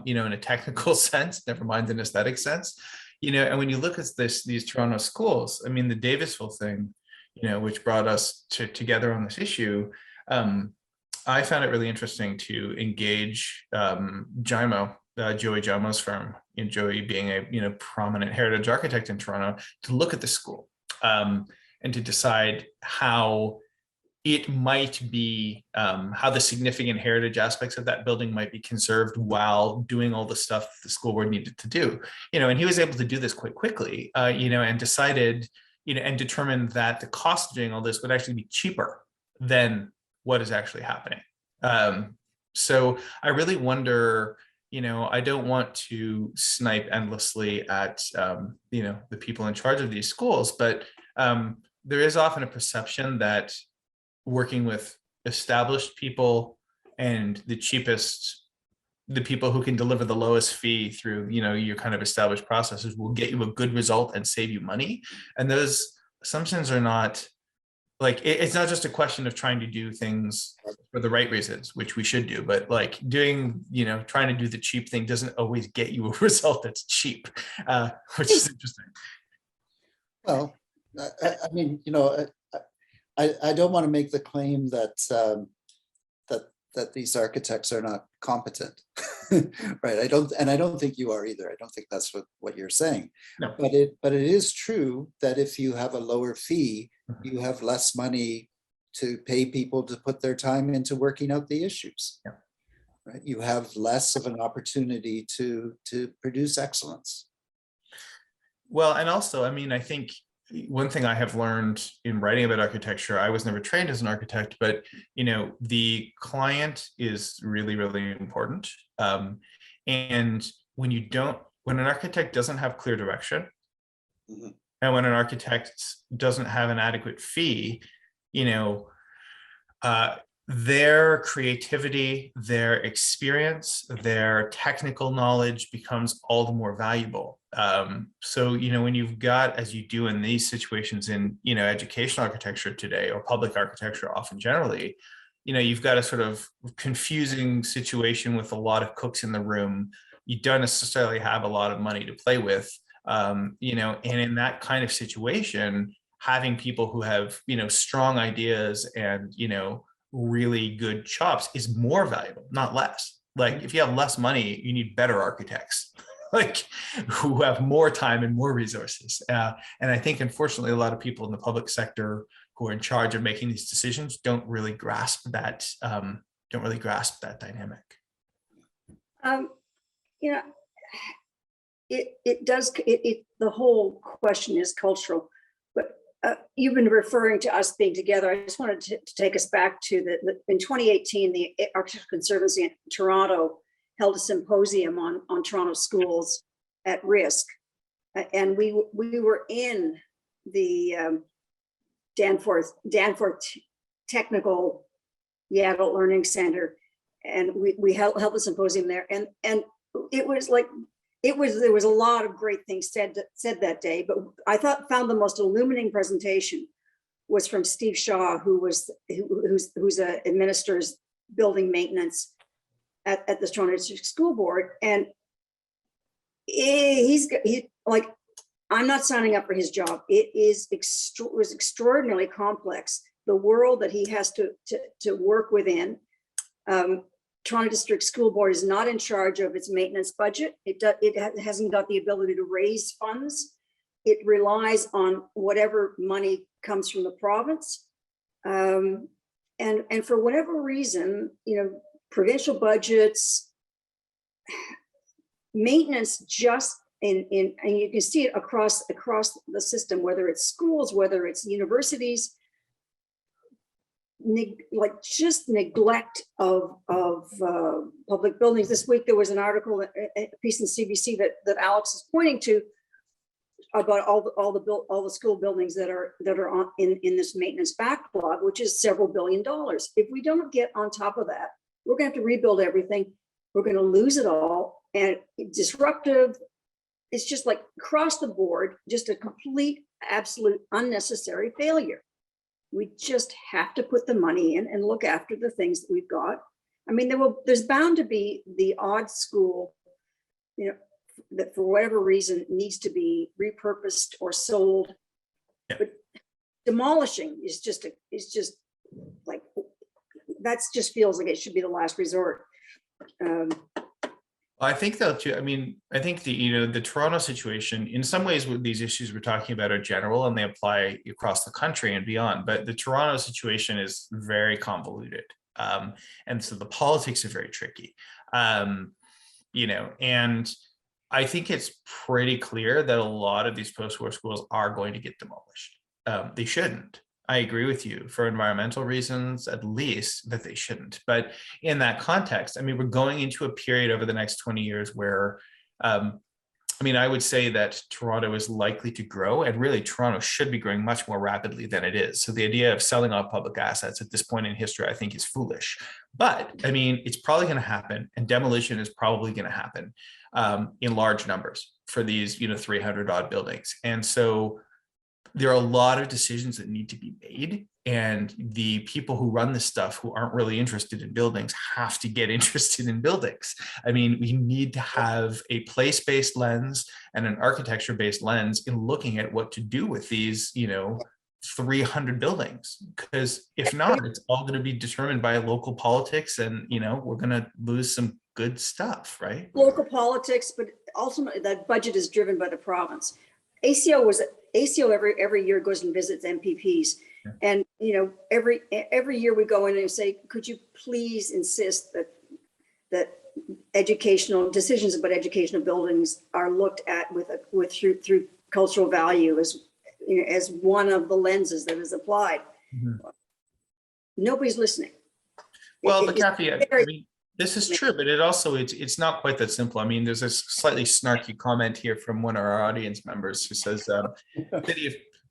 in a technical sense, never mind an aesthetic sense. And when you look at these Toronto schools, the Davisville thing, which brought us together on this issue, I found it really interesting to engage Joey Jimo's firm, Joey being a prominent heritage architect in Toronto, to look at the school and to decide how it might be, how the significant heritage aspects of that building might be conserved while doing all the stuff the school board needed to do. And he was able to do this quite quickly, and decided, and determined that the cost of doing all this would actually be cheaper than what is actually happening. So I really wonder, I don't want to snipe endlessly at, the people in charge of these schools, but there is often a perception that working with established people and the people who can deliver the lowest fee through, your kind of established processes will get you a good result and save you money. And those assumptions are not it's not just a question of trying to do things for the right reasons, which we should do, but trying to do the cheap thing doesn't always get you a result that's cheap, which is interesting. Well, I don't want to make the claim that that these architects are not competent, right? I don't think you are either. I don't think that's what you're saying. No. But it is true that if you have a lower fee, you have less money to pay people to put their time into working out the issues. Yeah. Right? You have less of an opportunity to produce excellence. Well, and also, I think one thing I have learned in writing about architecture, I was never trained as an architect, but the client is really, really important. And when an architect doesn't have clear direction, and when an architect doesn't have an adequate fee, their creativity, their experience, their technical knowledge becomes all the more valuable. So, when you've got, as you do in these situations in, educational architecture today, or public architecture often generally, you've got a sort of confusing situation with a lot of cooks in the room. You don't necessarily have a lot of money to play with, and in that kind of situation, having people who have, strong ideas and, really good chops is more valuable, not less. If you have less money, you need better architects, who have more time and more resources. And I think, unfortunately, a lot of people in the public sector, who are in charge of making these decisions don't really grasp that dynamic. You know, the whole question is cultural, but you've been referring to us being together. I just wanted to take us back to in 2018, the Architecture Conservancy in Toronto held a symposium on Toronto schools at risk. And we were in the Danforth Technical Adult Learning Center, and we held the symposium there. And it was like, there was a lot of great things said that day, but I found the most illuminating presentation was from Steve Shaw, who's administers building maintenance at the Toronto District School Board. And he's like, I'm not signing up for his job. It was extraordinarily complex, the world that he has to work within. Toronto District School Board is not in charge of its maintenance budget. It hasn't got the ability to raise funds. It relies on whatever money comes from the province. And for whatever reason, provincial budgets, maintenance just and you can see it across the system, whether it's schools, whether it's universities, just neglect of public buildings. This week there was an article, a piece in CBC that Alex is pointing to about all the school buildings that are in this maintenance backlog, which is several $billion. If we don't get on top of that, we're going to have to rebuild everything. We're going to lose it all, and disruptive. It's just like across the board, just a complete, absolute, unnecessary failure. We just have to put the money in and look after the things that we've got. I mean, there's bound to be the odd school, that for whatever reason needs to be repurposed or sold. Yeah. But demolishing is just like, that's just feels like it should be the last resort. I think though too, I think the Toronto situation, in some ways with these issues we're talking about are general and they apply across the country and beyond, but the Toronto situation is very convoluted. And so the politics are very tricky. And I think it's pretty clear that a lot of these post-war schools are going to get demolished. They shouldn't. I agree with you, for environmental reasons, at least, that they shouldn't. But in that context, we're going into a period over the next 20 years where, I would say that Toronto is likely to grow, and really Toronto should be growing much more rapidly than it is. So the idea of selling off public assets at this point in history, I think, is foolish. But it's probably going to happen, and demolition is probably going to happen in large numbers for these, 300 odd buildings. And so there are a lot of decisions that need to be made, and the people who run this stuff who aren't really interested in buildings have to get interested in buildings. We need to have a place-based lens and an architecture-based lens in looking at what to do with these, 300 buildings, because if not, it's all going to be determined by local politics, and we're going to lose some good stuff, right? Local politics, but ultimately that budget is driven by the province. ACO every year goes and visits MPPs. Yeah. And every year we go in and say, could you please insist that educational decisions about educational buildings are looked at through cultural value as one of the lenses that is applied. Mm-hmm. Nobody's listening. Well, Kathy, this is true, but it's not quite that simple. There's a slightly snarky comment here from one of our audience members who says,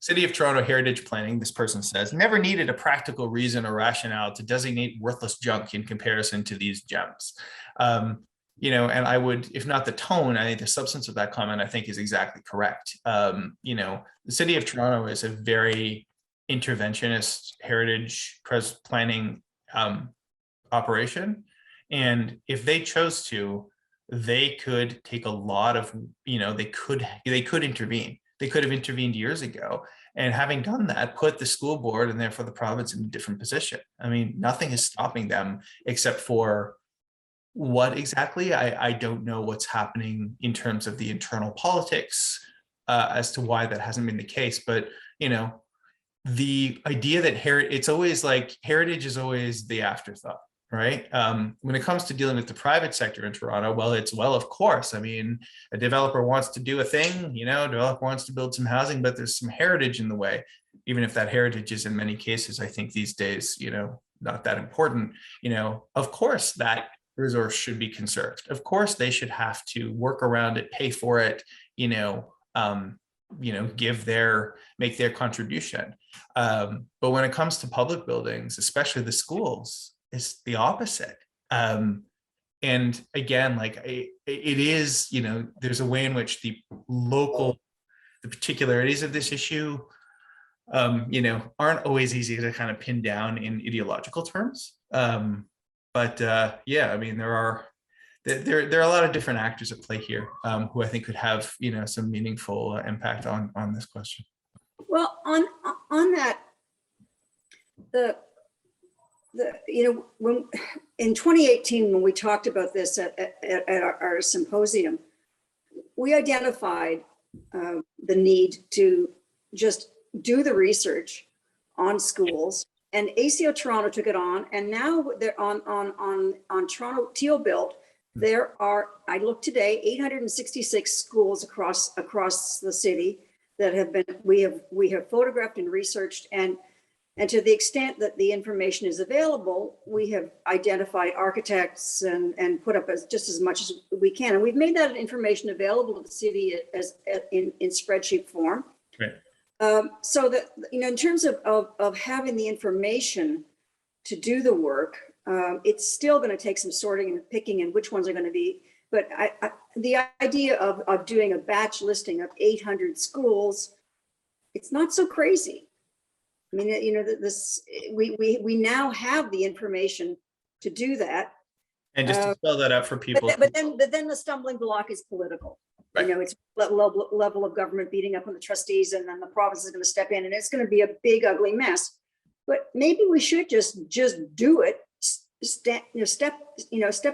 City of Toronto Heritage Planning, this person says, never needed a practical reason or rationale to designate worthless junk in comparison to these gems. And I would, if not the tone, I think the substance of that comment, I think, is exactly correct. The City of Toronto is a very interventionist heritage planning operation. And if they chose to, they could take a lot of, they could intervene. They could have intervened years ago. And having done that, put the school board and therefore the province in a different position. Nothing is stopping them except for what exactly? I don't know what's happening in terms of the internal politics as to why that hasn't been the case. But, the idea that it's always like heritage is always the afterthought, right? When it comes to dealing with the private sector in Toronto, well, of course. I mean, a developer wants to do a thing, a developer wants to build some housing, but there's some heritage in the way, even if that heritage is in many cases, I think these days, not that important, of course that resource should be conserved. Of course, they should have to work around it, pay for it, make their contribution. But when it comes to public buildings, especially the schools, it's the opposite. And again, like it is, there's a way in which the particularities of this issue, aren't always easy to kind of pin down in ideological terms. But I mean, there are a lot of different actors at play here, who I think could have, some meaningful impact on this question. Well, on that, when in 2018, when we talked about this at our symposium, we identified the need to just do the research on schools, and ACO Toronto took it on, and now they're on Toronto Teal Build. There are, I looked today, 866 schools across the city that have been, we have photographed and researched, and to the extent that the information is available, we have identified architects and put up just as much as we can. And we've made that information available to the city in spreadsheet form. Right. So that, in terms of having the information to do the work, it's still going to take some sorting and picking and which ones are going to be. But the idea of doing a batch listing of 800 schools, it's not so crazy. I mean, we now have the information to do that. And just to spell that out for people. But then the stumbling block is political. Right. It's level of government beating up on the trustees, and then the province is going to step in, and it's going to be a big, ugly mess. But maybe we should just do it. Step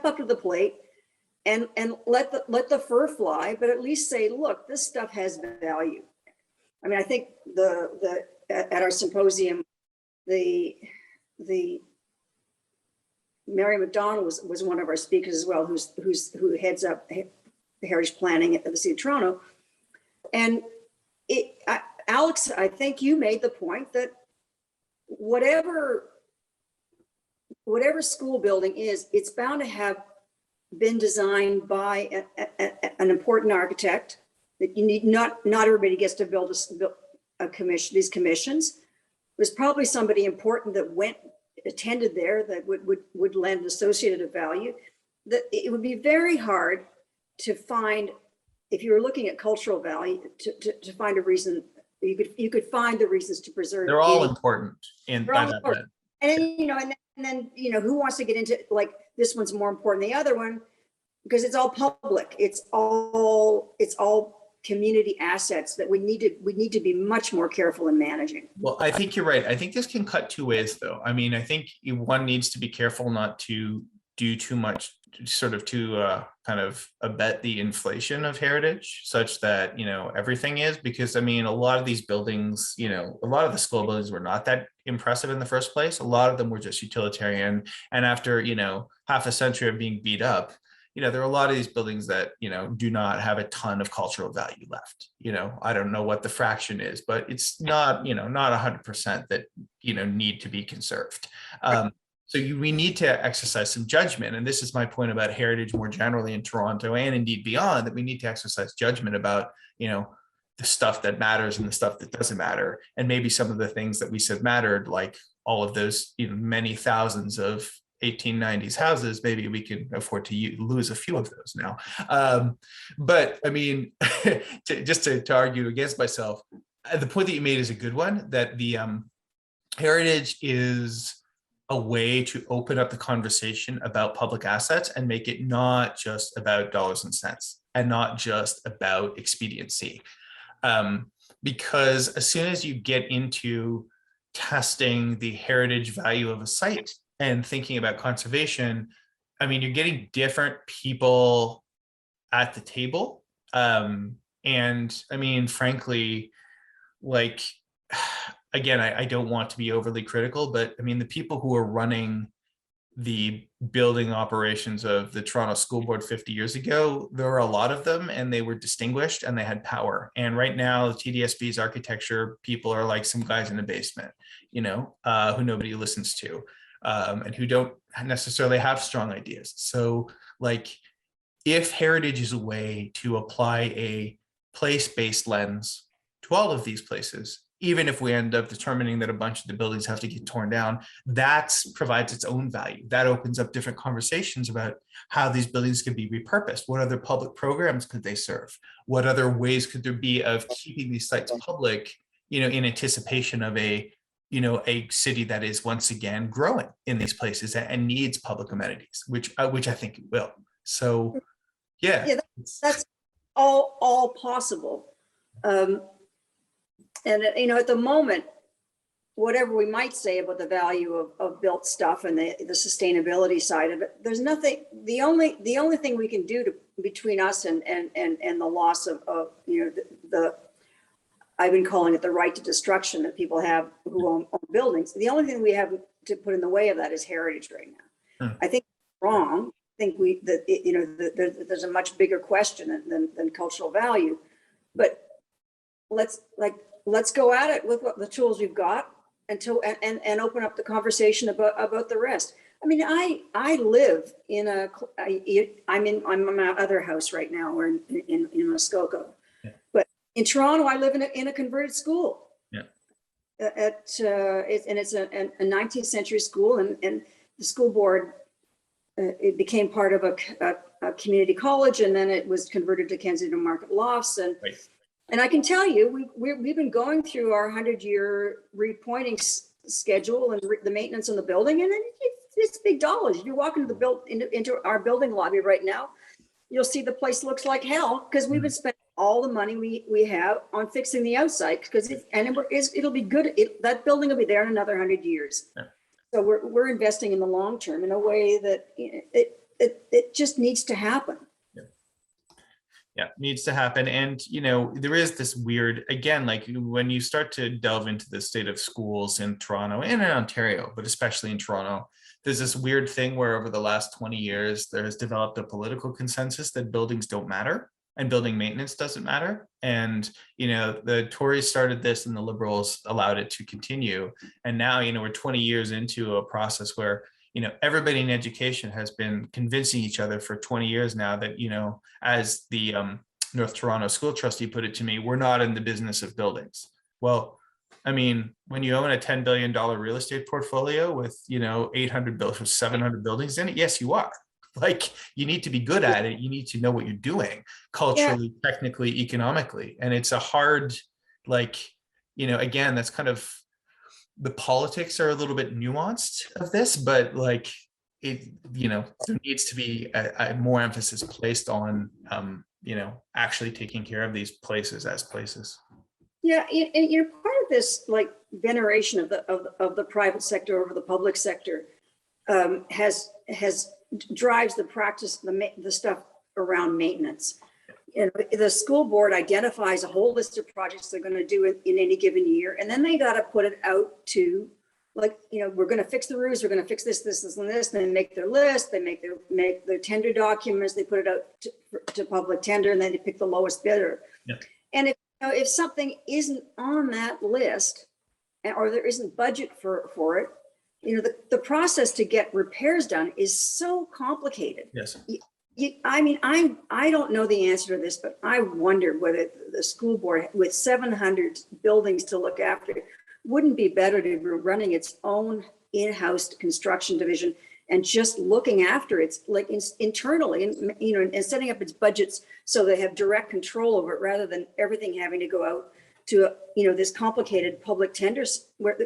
up to the plate, and let the fur fly. But at least say, look, this stuff has value. I mean, I think at our symposium, the Mary McDonald was one of our speakers as well, who heads up heritage planning at the City of Toronto. And Alex, I think you made the point that whatever school building is, it's bound to have been designed by an important architect. That you need, not everybody gets to build a commission. These commissions, there's probably somebody important that attended there that would lend associated value. That it would be very hard to find, if you were looking at cultural value, to find a reason. You could find the reasons to preserve. They're all important. And then who wants to get into, like, this one's more important than the other one, because it's all public. It's all community assets that we need to be much more careful in managing. Well, I think you're right. I think this can cut two ways, though. I mean, I think one needs to be careful not to do too much, sort of to kind of abet the inflation of heritage, such that everything is, because I mean, a lot of these buildings, a lot of the school buildings were not that impressive in the first place. A lot of them were just utilitarian, and after half a century of being beat up, there are a lot of these buildings that do not have a ton of cultural value left. I don't know what the fraction is, but it's not not 100% that need to be conserved. So we need to exercise some judgment. And this is my point about heritage more generally in Toronto and indeed beyond, that we need to exercise judgment about, the stuff that matters and the stuff that doesn't matter. And maybe some of the things that we said mattered, like all of those, many thousands of 1890s houses, maybe we can afford to lose a few of those now. But I mean, to argue against myself, the point that you made is a good one, that the heritage is a way to open up the conversation about public assets and make it not just about dollars and cents and not just about expediency. Because as soon as you get into testing the heritage value of a site and thinking about conservation, I mean, you're getting different people at the table. And I mean, frankly, like, again, I don't want to be overly critical, but I mean, the people who are running the building operations of the Toronto School Board 50 years ago, there were a lot of them and they were distinguished and they had power. And right now, TDSB's architecture people are like some guys in the basement, you know, who nobody listens to, and who don't necessarily have strong ideas. So like, if heritage is a way to apply a place-based lens to all of these places, even if we end up determining that a bunch of the buildings have to get torn down, that provides its own value. That opens up different conversations about how these buildings can be repurposed. What other public programs could they serve? What other ways could there be of keeping these sites public, you know, in anticipation of a, you know, a city that is once again growing in these places and needs public amenities, which I think it will. So, yeah, that's all possible. And you know, at the moment, whatever we might say about the value of built stuff and the sustainability side of it, there's nothing. The only thing we can do between us and the loss of you know, the I've been calling it the right to destruction that people have who own buildings. The only thing we have to put in the way of that is heritage right now. I think it's wrong. I think you know, there's a much bigger question than cultural value, but let's go at it with what the tools we've got and open up the conversation about the rest. I mean, I live in I'm in my other house right now. We're in Muskoka, but in Toronto, I live in a converted school. Yeah. And it's a 19th century school, and the school board, it became part of a community college, and then it was converted to Kensington Market Lofts. And right. And I can tell you, we've been going through our 100-year repointing schedule and the maintenance on the building, and it's big dollars. If you walk into our building lobby right now, you'll see the place looks like hell because we've been spending all the money we have on fixing the outside because it'll be good. That building will be there in another 100 years. Yeah. So we're investing in the long term in a way that it just needs to happen. Yeah, needs to happen. And, you know, there is this weird, again, like when you start to delve into the state of schools in Toronto and in Ontario, but especially in Toronto, there's this weird thing where over the last 20 years, there has developed a political consensus that buildings don't matter and building maintenance doesn't matter. And, you know, the Tories started this and the Liberals allowed it to continue. And now, you know, we're 20 years into a process where, you know, everybody in education has been convincing each other for 20 years now that, you know, as the North Toronto school trustee put it to me, we're not in the business of buildings. Well, I mean, when you own a $10 billion real estate portfolio with, you know, 700 buildings in it, yes, you are. Like, you need to be good at it. You need to know what you're doing culturally, technically, economically. And it's a hard, like, you know, again, that's kind of, the politics are a little bit nuanced of this, but like it, you know, there needs to be a more emphasis placed on, you know, actually taking care of these places as places. Yeah, and you know, part of this like veneration of the private sector over the public sector drives the practice, the stuff around maintenance. You know, the school board identifies a whole list of projects they're going to do in any given year, and then they got to put it out to, like, you know, we're going to fix the roofs, we're going to fix this, and this. And they make their list, they make their tender documents, they put it out to public tender, and then they pick the lowest bidder. Yeah. And if something isn't on that list, or there isn't budget for it, you know, the process to get repairs done is so complicated. Yes. I mean, I don't know the answer to this, but I wonder whether the school board with 700 buildings to look after wouldn't be better to be running its own in-house construction division and just looking after it, like internally, and, you know, and setting up its budgets so they have direct control over it rather than everything having to go out to, you know, this complicated public tenders where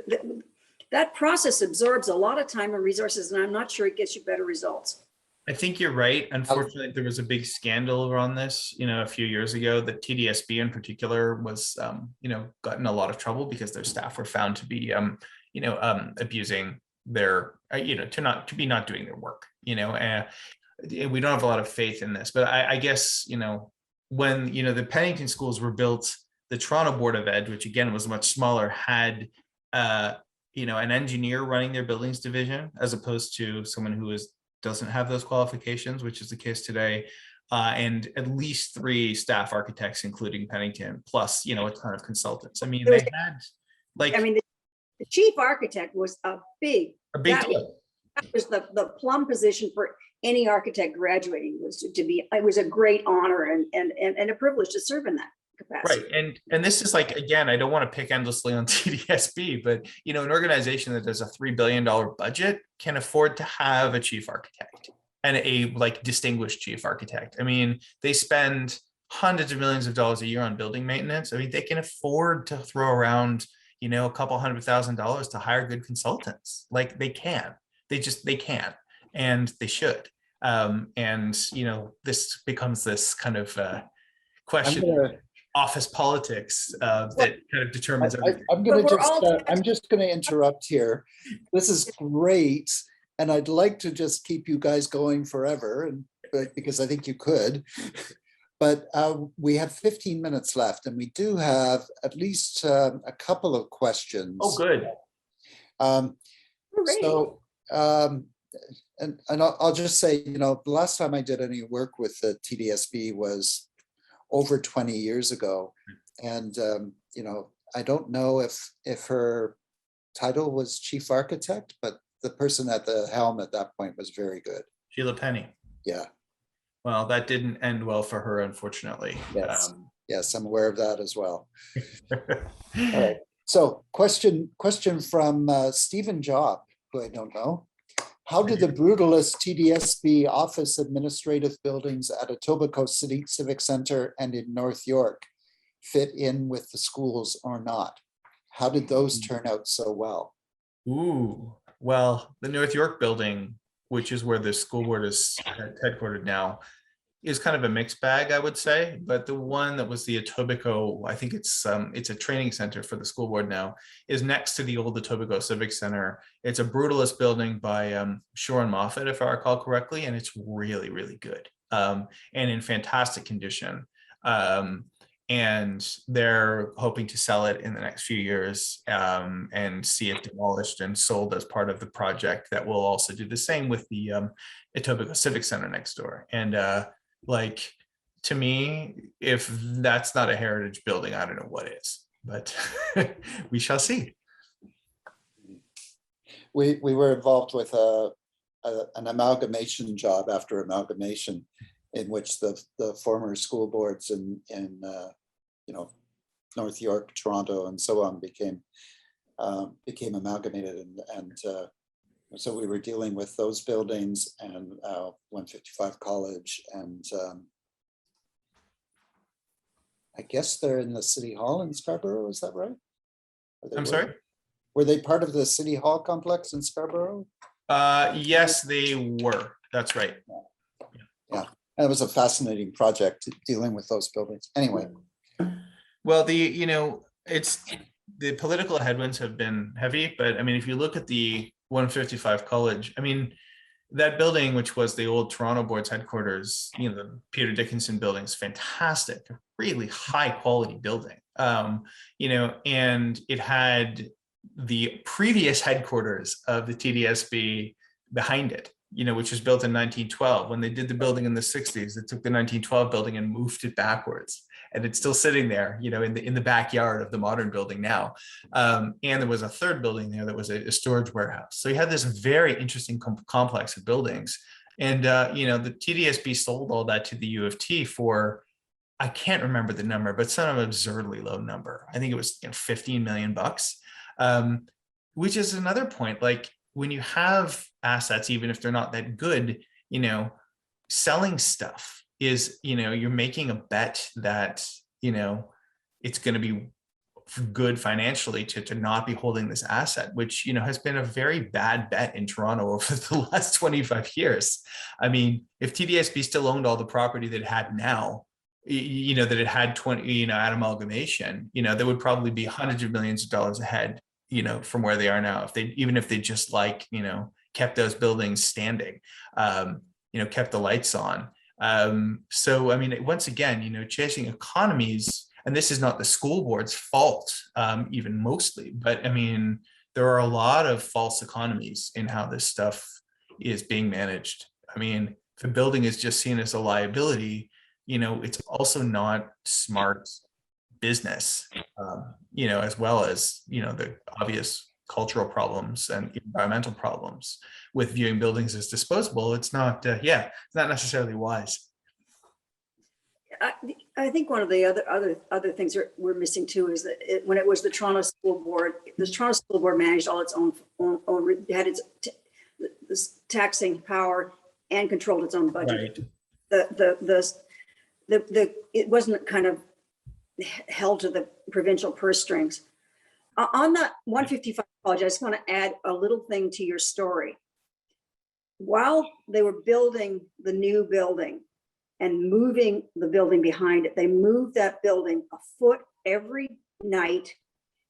that process absorbs a lot of time and resources, and I'm not sure it gets you better results. I think you're right. Unfortunately, there was a big scandal around this, you know, a few years ago that TDSB in particular was, you know, got in a lot of trouble because their staff were found to be, you know, abusing their, you know, to be not doing their work, you know, and we don't have a lot of faith in this, but I guess, you know, when, you know, the Penton Schools were built, the Toronto Board of Ed, which again was much smaller, had an engineer running their buildings division, as opposed to someone who doesn't have those qualifications, which is the case today. And at least 3 staff architects, including Pennington, plus, a ton of consultants. I mean, they had the chief architect was a big deal. That was the plum position for any architect graduating, was to be, it was a great honor and a privilege to serve in that capacity. Right. And this is again, I don't want to pick endlessly on TDSB, but an organization that does a $3 billion budget can afford to have a chief architect and a distinguished chief architect. I mean, they spend hundreds of millions of dollars a year on building maintenance. I mean, they can afford to throw around, a couple $100,000 to hire good consultants. They can. They can, and they should. This becomes this kind of question. Office politics that kind of determines everything. I'm just going to interrupt here. This is great, and I'd like to just keep you guys going forever, because I think you could. But we have 15 minutes left, and we do have at least a couple of questions. Oh, good. I'll just say, the last time I did any work with the TDSB was over 20 years ago. And, I don't know if her title was chief architect, but the person at the helm at that point was very good. Sheila Penny. Yeah. Well, that didn't end well for her, unfortunately. Yes, yes, I'm aware of that as well. All right. So question from Stephen Job, who I don't know. How did the brutalist TDSB office administrative buildings at Etobicoke City Civic Center and in North York fit in with the schools or not? How did those turn out so well? Ooh, well, the North York building, which is where the school board is headquartered now, is kind of a mixed bag, I would say. But the one that was the Etobicoke, I think it's a training center for the school board now, is next to the old Etobicoke Civic Center. It's a brutalist building by Shore and Moffat, if I recall correctly, and it's really, really good and in fantastic condition. And they're hoping to sell it in the next few years and see it demolished and sold as part of the project that will also do the same with the Etobicoke Civic Center next door. And to me, if that's not a heritage building, I don't know what is, but we shall see. We were involved with an amalgamation job after amalgamation, in which the former school boards in North York, Toronto, and so on became amalgamated, and so we were dealing with those buildings and 155 College, and I guess they're in the City Hall in Scarborough. Is that right? I'm sorry? Were they part of the City Hall complex in Scarborough? Yes, they were. That's right. Yeah. It was a fascinating project dealing with those buildings. Anyway. Well, it's the political headwinds have been heavy, but I mean, if you look at the 155 College, I mean, that building, which was the old Toronto board's headquarters, the Peter Dickinson building, is fantastic, a really high quality building. And it had the previous headquarters of the TDSB behind it, which was built in 1912. When they did the building in the 60s, they took the 1912 building and moved it backwards. And it's still sitting there, in the backyard of the modern building now. And there was a third building there that was a storage warehouse. So you had this very interesting complex of buildings. And, the TDSB sold all that to the U of T for, I can't remember the number, but some absurdly low number. I think it was 15 million bucks, which is another point. When you have assets, even if they're not that good, selling stuff is, you're making a bet that, it's going to be good financially to not be holding this asset, which, has been a very bad bet in Toronto over the last 25 years. I mean, if TDSB still owned all the property that it had now, that it had 20, at amalgamation, there would probably be hundreds of millions of dollars ahead, from where they are now, even if they just kept those buildings standing, kept the lights on. So, I mean, once again, chasing economies and this is not the school board's fault, even mostly, but I mean, there are a lot of false economies in how this stuff is being managed. I mean, if a building is just seen as a liability, it's also not smart business, as well as, the obvious cultural problems and environmental problems with viewing buildings as disposable. It's not, it's not necessarily wise. I think one of the other things that we're missing too is that when it was the Toronto School Board, the Toronto School Board managed all its own had its this taxing power and controlled its own budget. Right. It wasn't kind of held to the provincial purse strings. On that 155 college, I just want to add a little thing to your story. While they were building the new building and moving the building behind it, they moved that building a foot every night,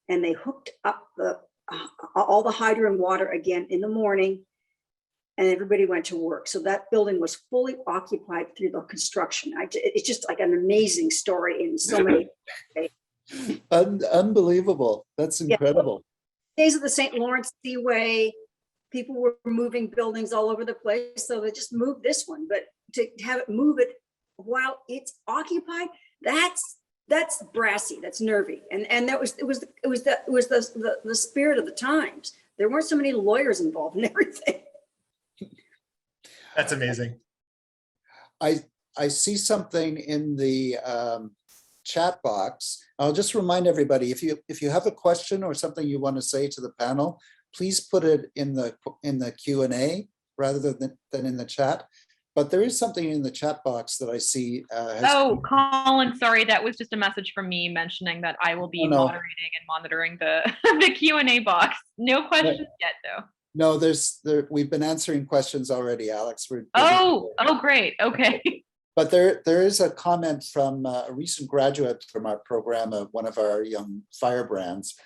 and they hooked up all the hydrant water again in the morning, and everybody went to work. So that building was fully occupied through the construction. It's just like an amazing story in so many ways. Unbelievable. That's incredible. Yeah. Days of the St. Lawrence Seaway, people were moving buildings all over the place, so they just moved this one. But to have it move it while it's occupied, that's brassy, that's nervy, and that was the spirit of the times. There weren't so many lawyers involved in everything. That's amazing. I see something in the chat box. I'll just remind everybody, if you have a question or something you want to say to the panel, please put it in the Q&A rather than in the chat. But there is something in the chat box that I see. Colin, sorry, that was just a message from me mentioning that I will be moderating and monitoring the Q&A box. No questions yet, though. No, we've been answering questions already, Alex. Oh, great. Okay. But there is a comment from a recent graduate from our program, one of our young firebrands,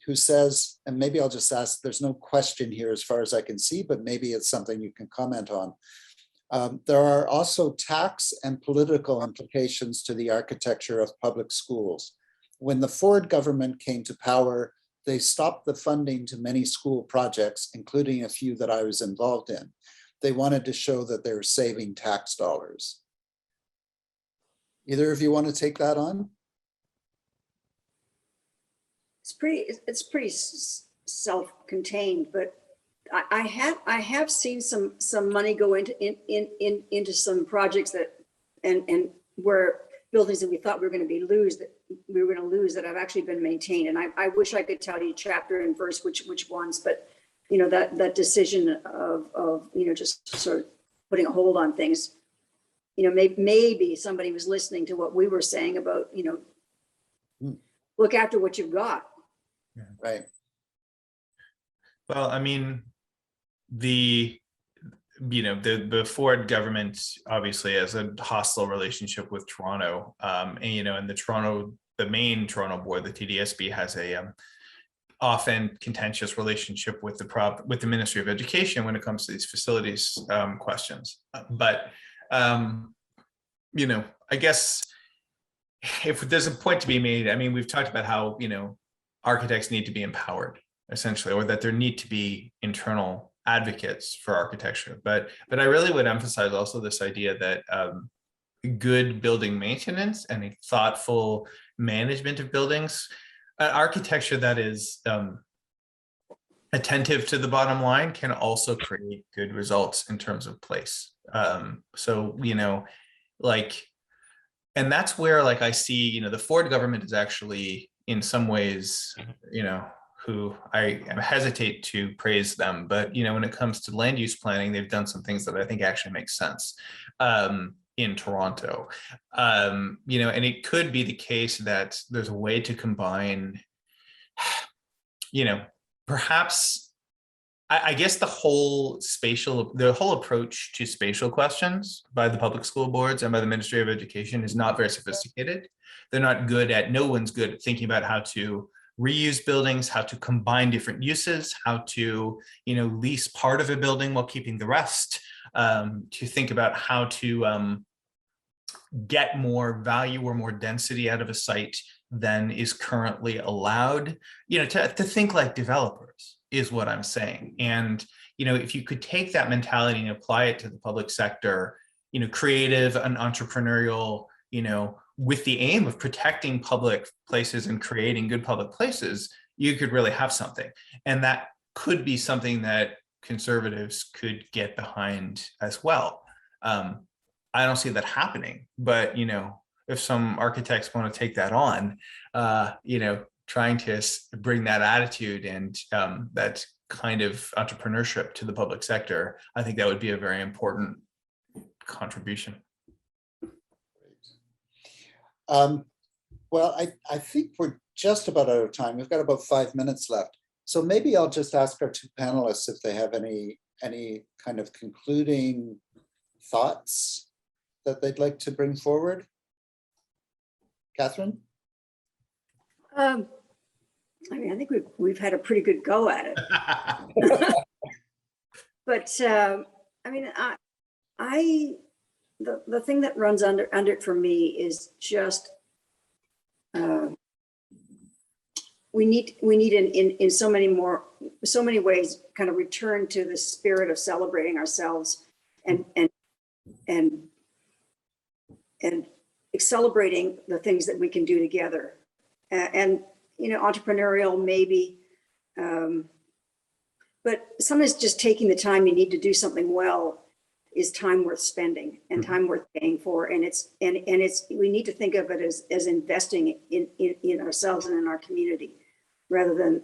who says, and maybe I'll just ask, there's no question here as far as I can see, but maybe it's something you can comment on. There are also tax and political implications to the architecture of public schools. When the Ford government came to power, they stopped the funding to many school projects, including a few that I was involved in. They wanted to show that they were saving tax dollars. Either of you want to take that on? It's pretty self-contained, but I have seen some money go into some projects that and where buildings that we thought we were going to lose that have actually been maintained. And I wish I could tell you chapter and verse which ones, but that decision of just sort of putting a hold on things, maybe somebody was listening to what we were saying about look after what you've got. Yeah. Right. Well, I mean, the Ford government obviously has a hostile relationship with Toronto, and the main Toronto board, the TDSB, has a often contentious relationship with the Ministry of Education when it comes to these facilities questions. But I guess if there's a point to be made, I mean, we've talked about how architects need to be empowered, essentially, or that there need to be internal advocates for architecture. But I really would emphasize also this idea that good building maintenance and a thoughtful management of buildings, architecture that is attentive to the bottom line, can also create good results in terms of place. And that's where I see, the Ford government is actually in some ways, who I hesitate to praise them, but when it comes to land use planning, they've done some things that I think actually make sense in Toronto. And it could be the case that there's a way to combine, perhaps, I guess the whole approach to spatial questions by the public school boards and by the Ministry of Education is not very sophisticated. They're not good at, no one's good at thinking about how to reuse buildings, how to combine different uses, how to, lease part of a building while keeping the rest, to think about how to, get more value or more density out of a site than is currently allowed, to think like developers is what I'm saying. And, if you could take that mentality and apply it to the public sector, creative and entrepreneurial, with the aim of protecting public places and creating good public places, you could really have something. And that could be something that conservatives could get behind as well. I don't see that happening, but, if some architects want to take that on, trying to bring that attitude and that kind of entrepreneurship to the public sector, I think that would be a very important contribution. Well, I think we're just about out of time. We've got about 5 minutes left. So maybe I'll just ask our two panelists if they have any kind of concluding thoughts that they'd like to bring forward. Catherine? I think we've had a pretty good go at it. But the thing that runs under it for me is just we need in so many ways kind of return to the spirit of celebrating ourselves and celebrating the things that we can do together, and entrepreneurial maybe, but sometimes just taking the time you need to do something well is time worth spending and time worth paying for, and it's we need to think of it as investing in ourselves and in our community, rather than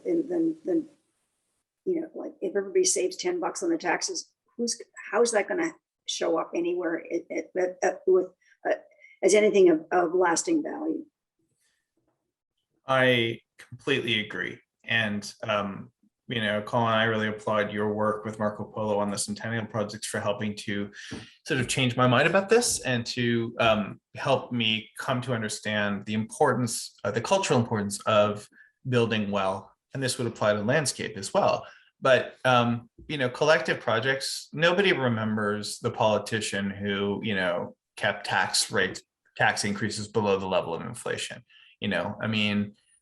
like if everybody saves $10 on the taxes, how's that going to show up anywhere as anything of lasting value? I completely agree. And, Colin, I really applaud your work with Marco Polo on the Centennial projects for helping to sort of change my mind about this and to help me come to understand the importance, the cultural importance of building well. And this would apply to landscape as well. But, collective projects, nobody remembers the politician who, kept tax increases below the level of inflation.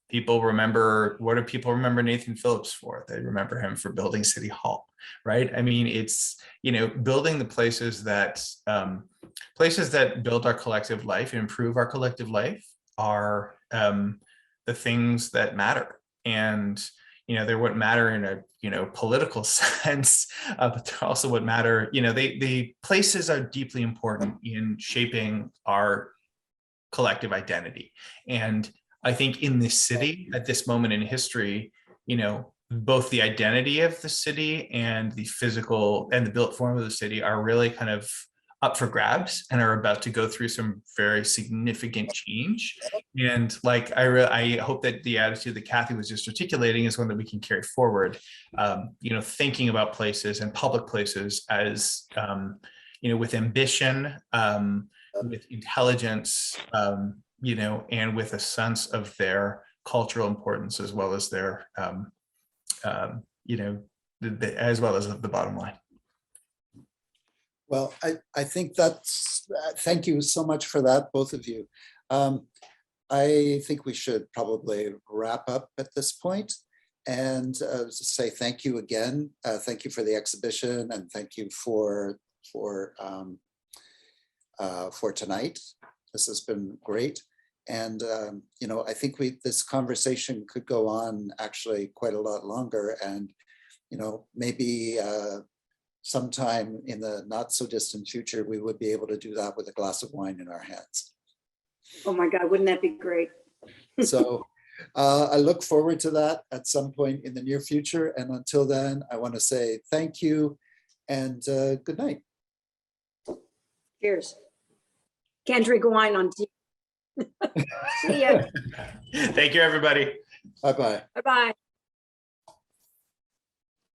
People remember, what do people remember Nathan Phillips for? They remember him for building City Hall, right? It's, building the places that build our collective life and improve our collective life are the things that matter. And, they wouldn't matter in a, political sense, but they're also what matter, the places are deeply important in shaping our collective identity. And I think in this city at this moment in history, both the identity of the city and the physical and the built form of the city are really kind of up for grabs and are about to go through some very significant change. And I hope that the attitude that Kathy was just articulating is one that we can carry forward, thinking about places and public places as, with ambition, with intelligence, and with a sense of their cultural importance as well as their, as well as the bottom line. Well, I think that's, thank you so much for that, both of you. I think we should probably wrap up at this point and say thank you again. Thank you for the exhibition and thank you for tonight. This has been great. And, I think this conversation could go on actually quite a lot longer and, maybe sometime in the not so distant future, we would be able to do that with a glass of wine in our hands. Oh my God, wouldn't that be great? So I look forward to that at some point in the near future. And until then, I want to say thank you and good night. Cheers. Can't drink wine on TV. See ya. Thank you, everybody. Bye-bye. Bye-bye.